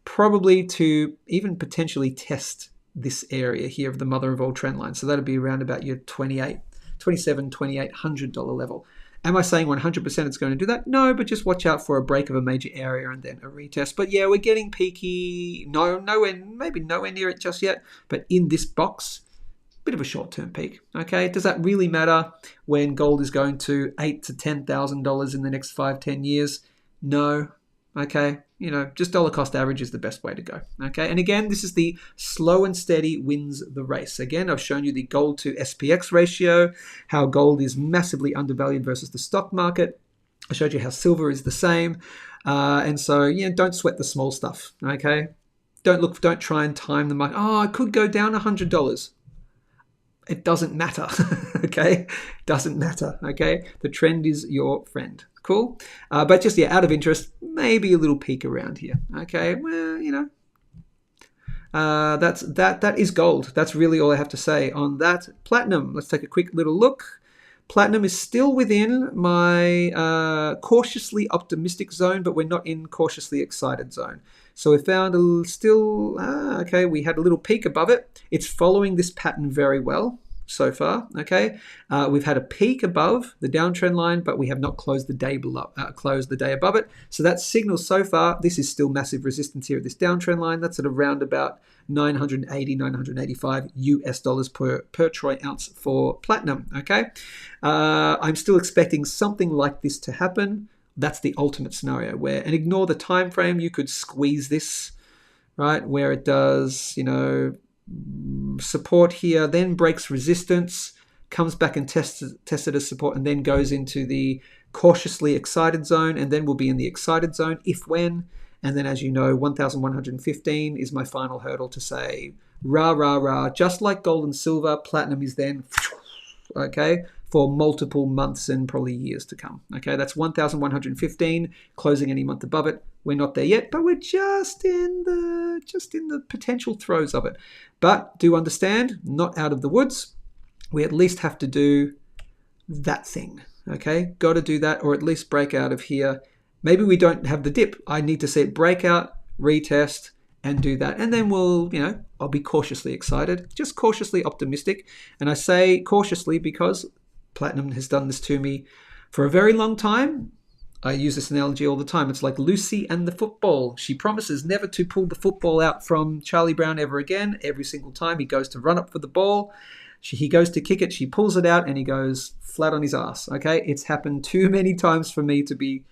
C: probably to even potentially test this area here of the mother of all trend lines. So that'll be around about your $2,800 level. Am I saying 100% it's going to do that? No, but just watch out for a break of a major area and then a retest. But yeah, we're getting peaky. Maybe nowhere near it just yet. But in this box, bit of a short-term peak. Okay, does that really matter when gold is going to $8,000 to $10,000 in the next 5-10 years? No. Okay, just dollar cost average is the best way to go. Okay, and again, this is the slow and steady wins the race. Again, I've shown you the gold to SPX ratio, how gold is massively undervalued versus the stock market. I showed you how silver is the same. And so, don't sweat the small stuff. Okay, don't try and time the market. Oh, I could go down $100. It doesn't matter. Okay, doesn't matter. Okay, the trend is your friend. Cool. But just, out of interest, maybe a little peek around here. Okay, well, that is gold. That's really all I have to say on that. Platinum, let's take a quick little look. Platinum is still within my cautiously optimistic zone, but we're not in cautiously excited zone. So we found we had a little peak above it. It's following this pattern very well so far. Okay, we've had a peak above the downtrend line, but we have not closed the day above it. So that signals so far this is still massive resistance here at this downtrend line. That's at around about $980-985 per troy ounce for platinum. Okay, I'm still expecting something like this to happen. That's the ultimate scenario and ignore the time frame. You could squeeze this, right, where it does, support here, then breaks resistance, comes back and tests it as support, and then goes into the cautiously excited zone, and then we'll be in the excited zone when. And then, as you know, 1,115 is my final hurdle to say, rah, rah, rah. Just like gold and silver, platinum is then, okay, for multiple months and probably years to come. Okay, that's 1,115, closing any month above it. We're not there yet, but we're just in the potential throes of it. But do understand, not out of the woods. We at least have to do that thing. Okay, got to do that, or at least break out of here. Maybe we don't have the dip. I need to see it break out, retest, and do that. And then I'll be cautiously excited, just cautiously optimistic. And I say cautiously because platinum has done this to me for a very long time. I use this analogy all the time. It's like Lucy and the football. She promises never to pull the football out from Charlie Brown ever again. Every single time he goes to run up for the ball, he goes to kick it, she pulls it out, and he goes flat on his ass. Okay, it's happened too many times for me to be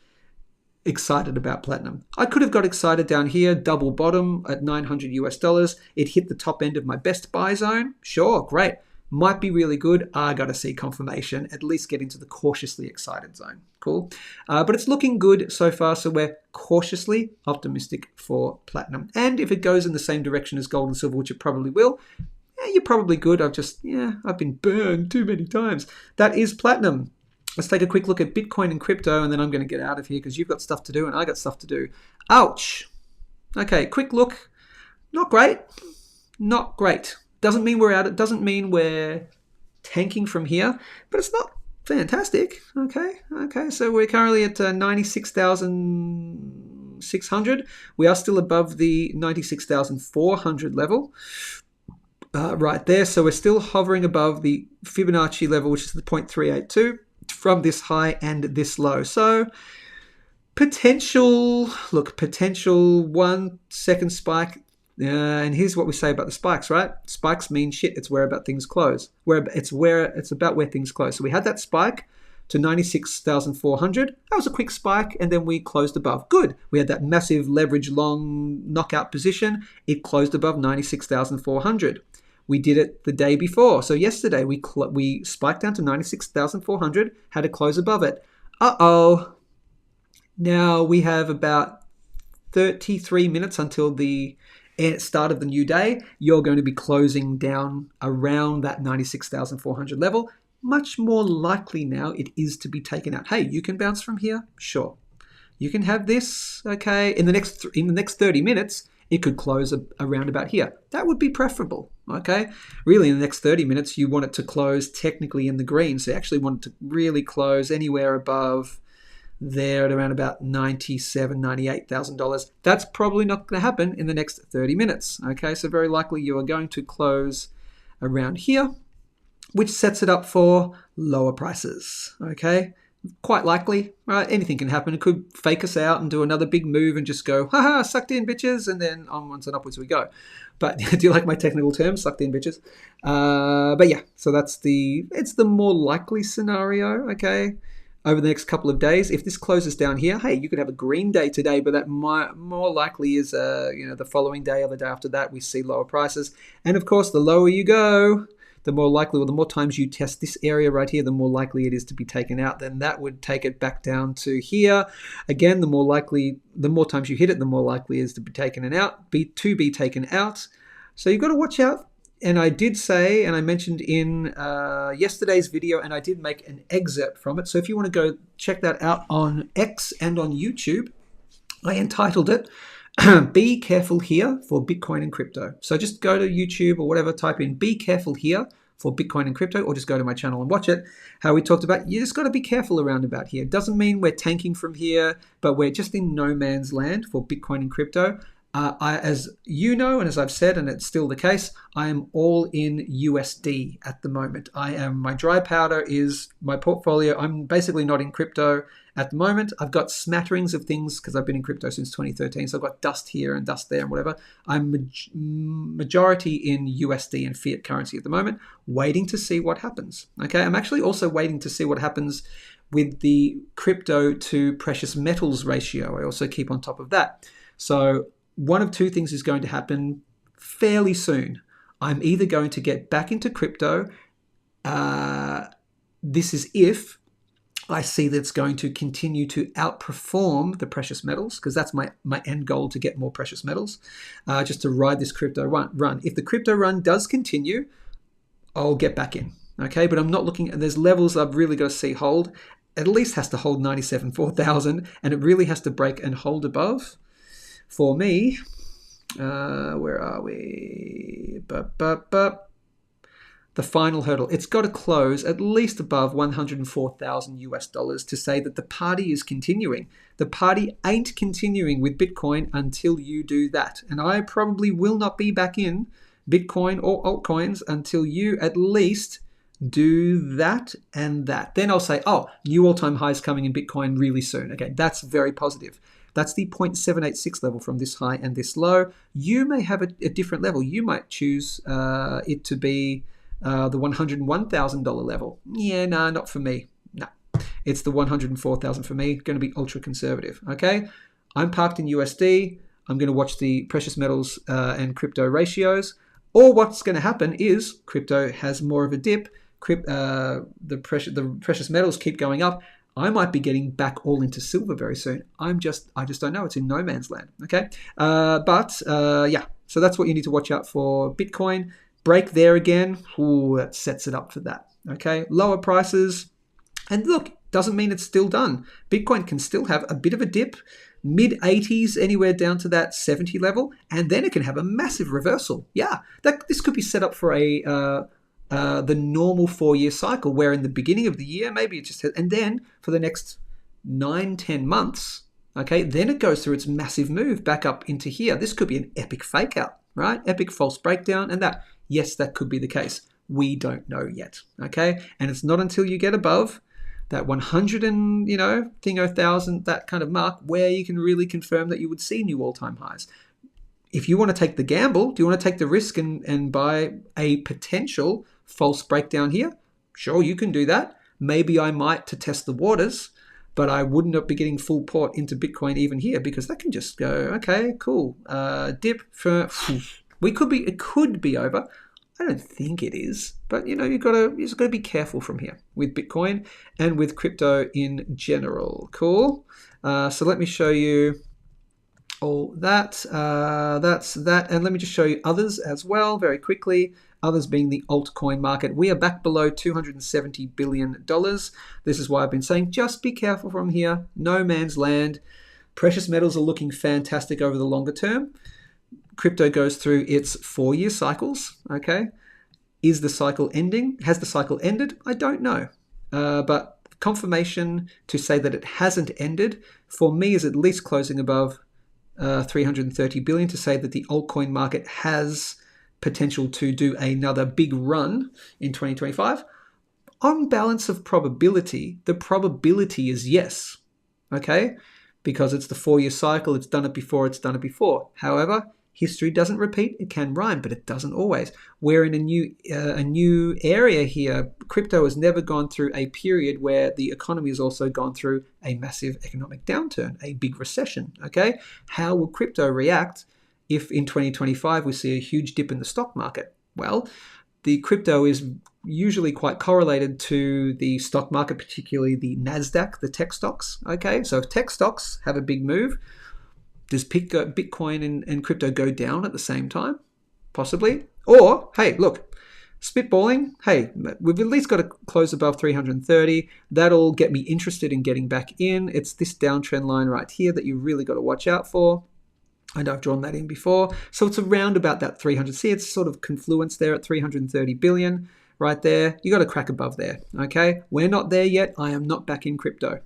C: excited about platinum. I could have got excited down here, double bottom at $900. It hit the top end of my best buy zone. Sure, great. Might be really good. I got to see confirmation, at least get into the cautiously excited zone. Cool. But it's looking good so far, so we're cautiously optimistic for platinum. And if it goes in the same direction as gold and silver, which it probably will, you're probably good. I've been burned too many times. That is platinum. Let's take a quick look at Bitcoin and crypto, and then I'm going to get out of here because you've got stuff to do and I got stuff to do. Ouch. Okay, quick look. Not great. Not great. Doesn't mean we're out. It doesn't mean we're tanking from here, but it's not fantastic. Okay. So we're currently at 96,600. We are still above the 96,400 level. Right there. So we're still hovering above the Fibonacci level, which is the 0.382 from this high and this low. So potential 1 second spike. And here's what we say about the spikes, right? Spikes mean shit. It's where about things close. It's about where things close. So we had that spike to 96,400. That was a quick spike, and then we closed above. Good. We had that massive leverage long knockout position. It closed above 96,400. We did it the day before. So yesterday we spiked down to 96,400, had to close above it. Uh-oh. Now we have about 33 minutes until the start of the new day. You're going to be closing down around that 96,400 level. Much more likely now it is to be taken out. Hey, you can bounce from here? Sure. You can have this, okay? In the next 30 minutes, it could close around about here. That would be preferable, okay? Really, in the next 30 minutes, you want it to close technically in the green. So you actually want it to really close anywhere above there at around about $97,000, $98,000. That's probably not going to happen in the next 30 minutes, okay? So very likely you are going to close around here, which sets it up for lower prices, okay? Quite likely, right? Anything can happen. It could fake us out and do another big move and just go, haha, sucked in, bitches, and then onwards and upwards we go. But do you like my technical term, sucked in, bitches? But yeah, so it's the more likely scenario, okay? Over the next couple of days, if this closes down here, hey, you could have a green day today, but that more likely is, the following day or the day after that, we see lower prices. And of course, the lower you go, the more likely, or the more times you test this area right here, the more likely it is to be taken out. Then that would take it back down to here. Again, the more times you hit it, the more likely it is to be taken out. Be taken out. So you've got to watch out. And I did say, and I mentioned in yesterday's video, and I did make an excerpt from it. So if you want to go check that out on X and on YouTube, I entitled it, Be Careful Here for Bitcoin and Crypto. So just go to YouTube or whatever, type in Be Careful Here for Bitcoin and Crypto, or just go to my channel and watch it. How we talked about, you just got to be careful around about here. It doesn't mean we're tanking from here, but we're just in no man's land for Bitcoin and crypto. As you know, and as I've said, and it's still the case, I am all in USD at the moment. My dry powder is my portfolio. I'm basically not in crypto at the moment. I've got smatterings of things because I've been in crypto since 2013. So I've got dust here and dust there and whatever. I'm majority in USD and fiat currency at the moment, waiting to see what happens. Okay, I'm actually also waiting to see what happens with the crypto to precious metals ratio. I also keep on top of that. So one of two things is going to happen fairly soon. I'm either going to get back into crypto. This is if I see that it's going to continue to outperform the precious metals, because that's my end goal, to get more precious metals, just to ride this crypto run. If the crypto run does continue, I'll get back in. Okay, but I'm not looking at, there's levels I've really got to see hold. At least has to hold 97,400, and it really has to break and hold above. For me, where are we? the final hurdle. It's got to close at least above 104,000 US dollars to say that the party is continuing. The party ain't continuing with Bitcoin until you do that. And I probably will not be back in Bitcoin or altcoins until you at least do that and that. Then I'll say, oh, new all-time highs coming in Bitcoin really soon. Okay, that's very positive. That's the 0.786 level from this high and this low. You may have a different level. You might choose it to be the $101,000 level. Yeah, no, not for me. No, it's the 104,000 for me. Going to be ultra conservative. Okay, I'm parked in USD. I'm going to watch the precious metals and crypto ratios. Or what's going to happen is crypto has more of a dip. The precious metals keep going up. I might be getting back all into silver very soon. I just don't know. It's in no man's land. Okay, yeah. So that's what you need to watch out for. Bitcoin break there again. Ooh, that sets it up for that. Okay, lower prices, and look, doesn't mean it's still done. Bitcoin can still have a bit of a dip, mid 80s, anywhere down to that 70 level, and then it can have a massive reversal. Yeah, this could be set up for the normal 4-year cycle, where in the beginning of the year, maybe it just, and then for the next 9-10 months, okay, then it goes through its massive move back up into here. This could be an epic fake out, right? Epic false breakdown, and that, yes, that could be the case. We don't know yet, okay? And it's not until you get above that 100 and, thousand, that kind of mark, where you can really confirm that you would see new all-time highs. If you want to take the gamble, do you want to take the risk and buy a potential false breakdown here? Sure, you can do that. Maybe I might to test the waters, but I would not be getting full port into Bitcoin even here, because that can just go, okay, cool. Dip for, it could be over. I don't think it is, but you just got to be careful from here with Bitcoin and with crypto in general. Cool. So let me show you all that. That's that, and let me just show you others as well very quickly. Others being the altcoin market. We are back below $270 billion. This is why I've been saying just be careful from here. No man's land. Precious metals are looking fantastic over the longer term. Crypto goes through its 4-year cycles. Okay, is the cycle ending? Has the cycle ended? I don't know, but confirmation to say that it hasn't ended for me is at least closing above 330 billion to say that the altcoin market has potential to do another big run in 2025. On balance of probability, the probability is yes. Okay, because it's the 4-year cycle. It's done it before. However, history doesn't repeat. It can rhyme, but it doesn't always. We're in a new area here. Crypto has never gone through a period where the economy has also gone through a massive economic downturn, a big recession. Okay, how will crypto react if in 2025 we see a huge dip in the stock market? Well, the crypto is usually quite correlated to the stock market, particularly the NASDAQ, the tech stocks. Okay, so if tech stocks have a big move, does Bitcoin and crypto go down at the same time? Possibly. Or, hey, look, spitballing, hey, we've at least got to close above 330. That'll get me interested in getting back in. It's this downtrend line right here that you really got to watch out for. I know I've drawn that in before. So it's around about that 300. See, it's sort of confluence there at 330 billion right there. You got to crack above there, okay? We're not there yet. I am not back in crypto.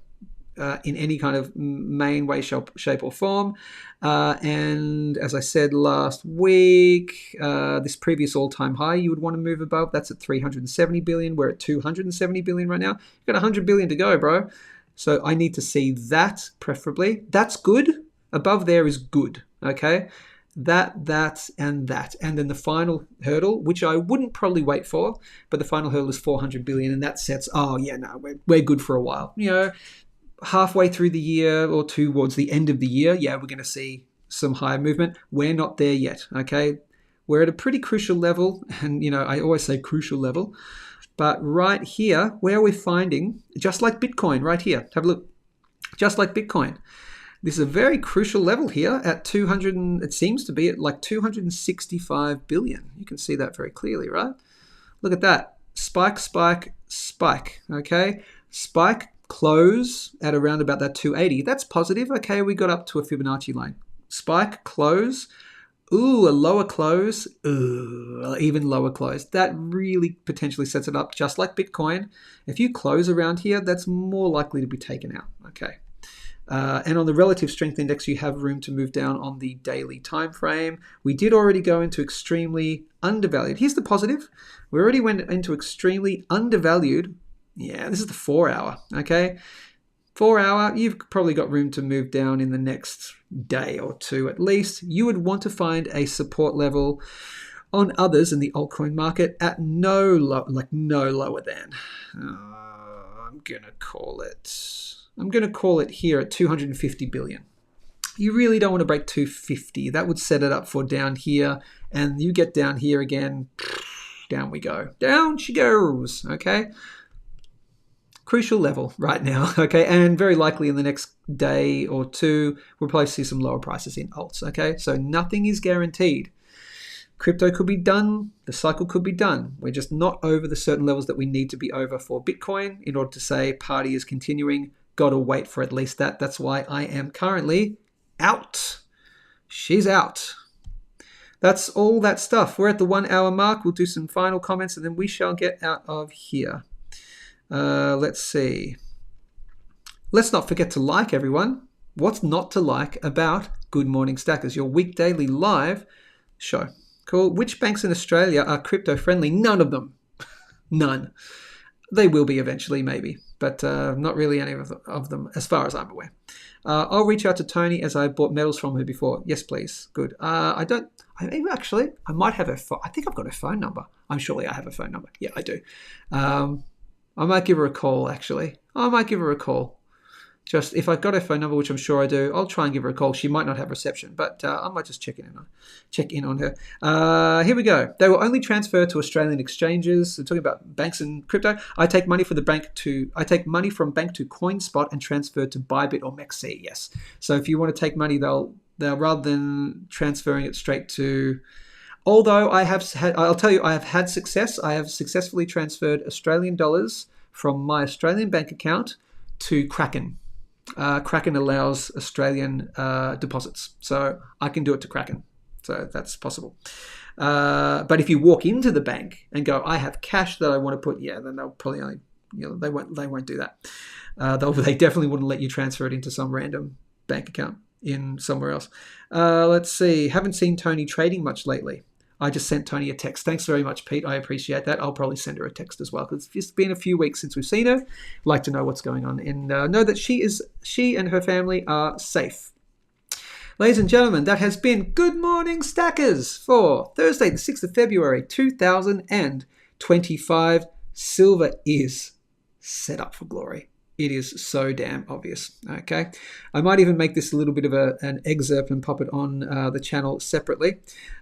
C: In any kind of main way, shape or form. And as I said last week, this previous all-time high you would want to move above. That's at 370 billion. We're at 270 billion right now. You've got 100 billion to go, bro. So I need to see that preferably. That's good. Above there is good, okay? That, and that. And then the final hurdle, which I wouldn't probably wait for, but the final hurdle is 400 billion. And that sets, we're good for a while. Halfway through the year or towards the end of the year, we're going to see some higher movement. We're not there yet, okay? We're at a pretty crucial level, and, I always say crucial level, but right here, where we're finding, just like Bitcoin, right here, have a look, just like Bitcoin, this is a very crucial level here at 200, it seems to be at like 265 billion. You can see that very clearly, right? Look at that, spike, okay? Spike, close at around about that 280. That's positive. Okay, we got up to a Fibonacci line. Spike, close. Ooh, a lower close. Ooh, even lower close. That really potentially sets it up just like Bitcoin. If you close around here, that's more likely to be taken out. Okay. And on the relative strength index, you have room to move down on the daily time frame. We did already go into extremely undervalued. Here's the positive. We already went into extremely undervalued. Yeah, this is the 4 hour. Okay. 4 hour, you've probably got room to move down in the next day or two at least. You would want to find a support level on others in the altcoin market at no lower than. I'm going to call it here at 250 billion. You really don't want to break 250. That would set it up for down here. And you get down here again, down we go. Down she goes, okay? Crucial level right now, okay? And very likely in the next day or two, we'll probably see some lower prices in alts, okay? So nothing is guaranteed. Crypto could be done. The cycle could be done. We're just not over the certain levels that we need to be over for Bitcoin in order to say party is continuing. Got to wait for at least that. That's why I am currently out. She's out. That's all that stuff. We're at the 1 hour mark. We'll do some final comments and then we shall get out of here. Let's see. Let's not forget to like, everyone. What's not to like about Good Morning Stackers, your weekdaily live show? Cool. Which banks in Australia are crypto friendly? None of them. None. They will be eventually, maybe, but not really any of them, as far as I'm aware. I'll reach out to Tony as I bought metals from her before. Yes, please. Good. I might have her phone. I think I've got her phone number. I'm surely I have her phone number. Yeah, I do. I might give her a call, actually. I might give her a call. Just if I've got her phone number, which I'm sure I do, I'll try and give her a call. She might not have reception, but I might just check in on her. Here we go. They will only transfer to Australian exchanges. We're talking about banks and crypto. I take money from bank to CoinSpot and transfer to Bybit or MEXC. Yes. So if you want to take money, they'll rather than transferring it straight to. Although I'll tell you, I have had success. I have successfully transferred Australian dollars from my Australian bank account to Kraken. Kraken allows Australian deposits, so I can do it to Kraken. So that's possible. But if you walk into the bank and go, I have cash that I want to put, then they'll probably only, they won't do that. They definitely wouldn't let you transfer it into some random bank account in somewhere else. Let's see. Haven't seen Tony trading much lately. I just sent Tony a text. Thanks very much, Pete. I appreciate that. I'll probably send her a text as well because it's just been a few weeks since we've seen her. I'd like to know what's going on and know that she and her family are safe. Ladies and gentlemen, that has been Good Morning Stackers for Thursday, the 6th of February, 2025. Silver is set up for glory. It is so damn obvious, okay? I might even make this a little bit of an excerpt and pop it on the channel separately.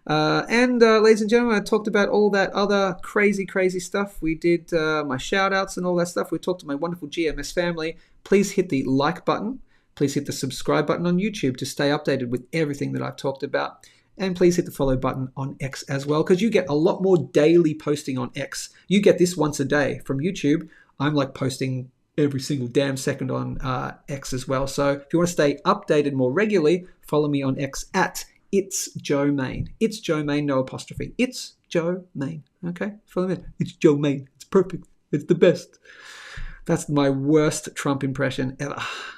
C: Ladies and gentlemen, I talked about all that other crazy stuff. We did my shout-outs and all that stuff. We talked to my wonderful GMS family. Please hit the like button. Please hit the subscribe button on YouTube to stay updated with everything that I've talked about. And please hit the follow button on X as well, because you get a lot more daily posting on X. You get this once a day from YouTube. I'm like posting every single damn second on X as well. So if you want to stay updated more regularly, follow me on X at It's Joe Main. It's Joe Main, no apostrophe. It's Joe Main. Okay? Follow me. It's Joe Main. It's perfect. It's the best. That's my worst Trump impression ever.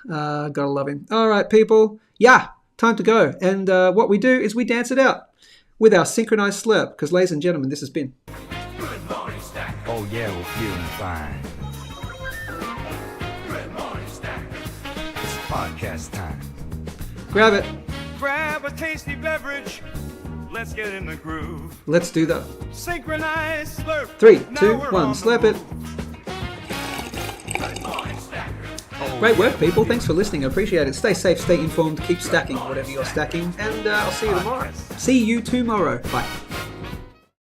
C: Gotta love him. All right, people. Yeah, time to go. And what we do is we dance it out with our synchronized slurp. Because, ladies and gentlemen, this has been
B: Good morning, Stack.
D: Oh yeah, we're feeling fine.
B: Good morning, Stack.
D: It's podcast time.
C: Grab it.
B: Grab a tasty beverage. Let's get in the groove.
C: Let's do that.
B: Synchronize slurp.
C: 3,
B: Now
C: 2,
B: we're
C: 1.
B: on the
C: Slurp it.
B: move. Good morning, Stack.
C: Great work, people. Thanks for listening. I appreciate it. Stay safe, stay informed, keep stacking whatever you're stacking, and I'll see you tomorrow. See you tomorrow. Bye.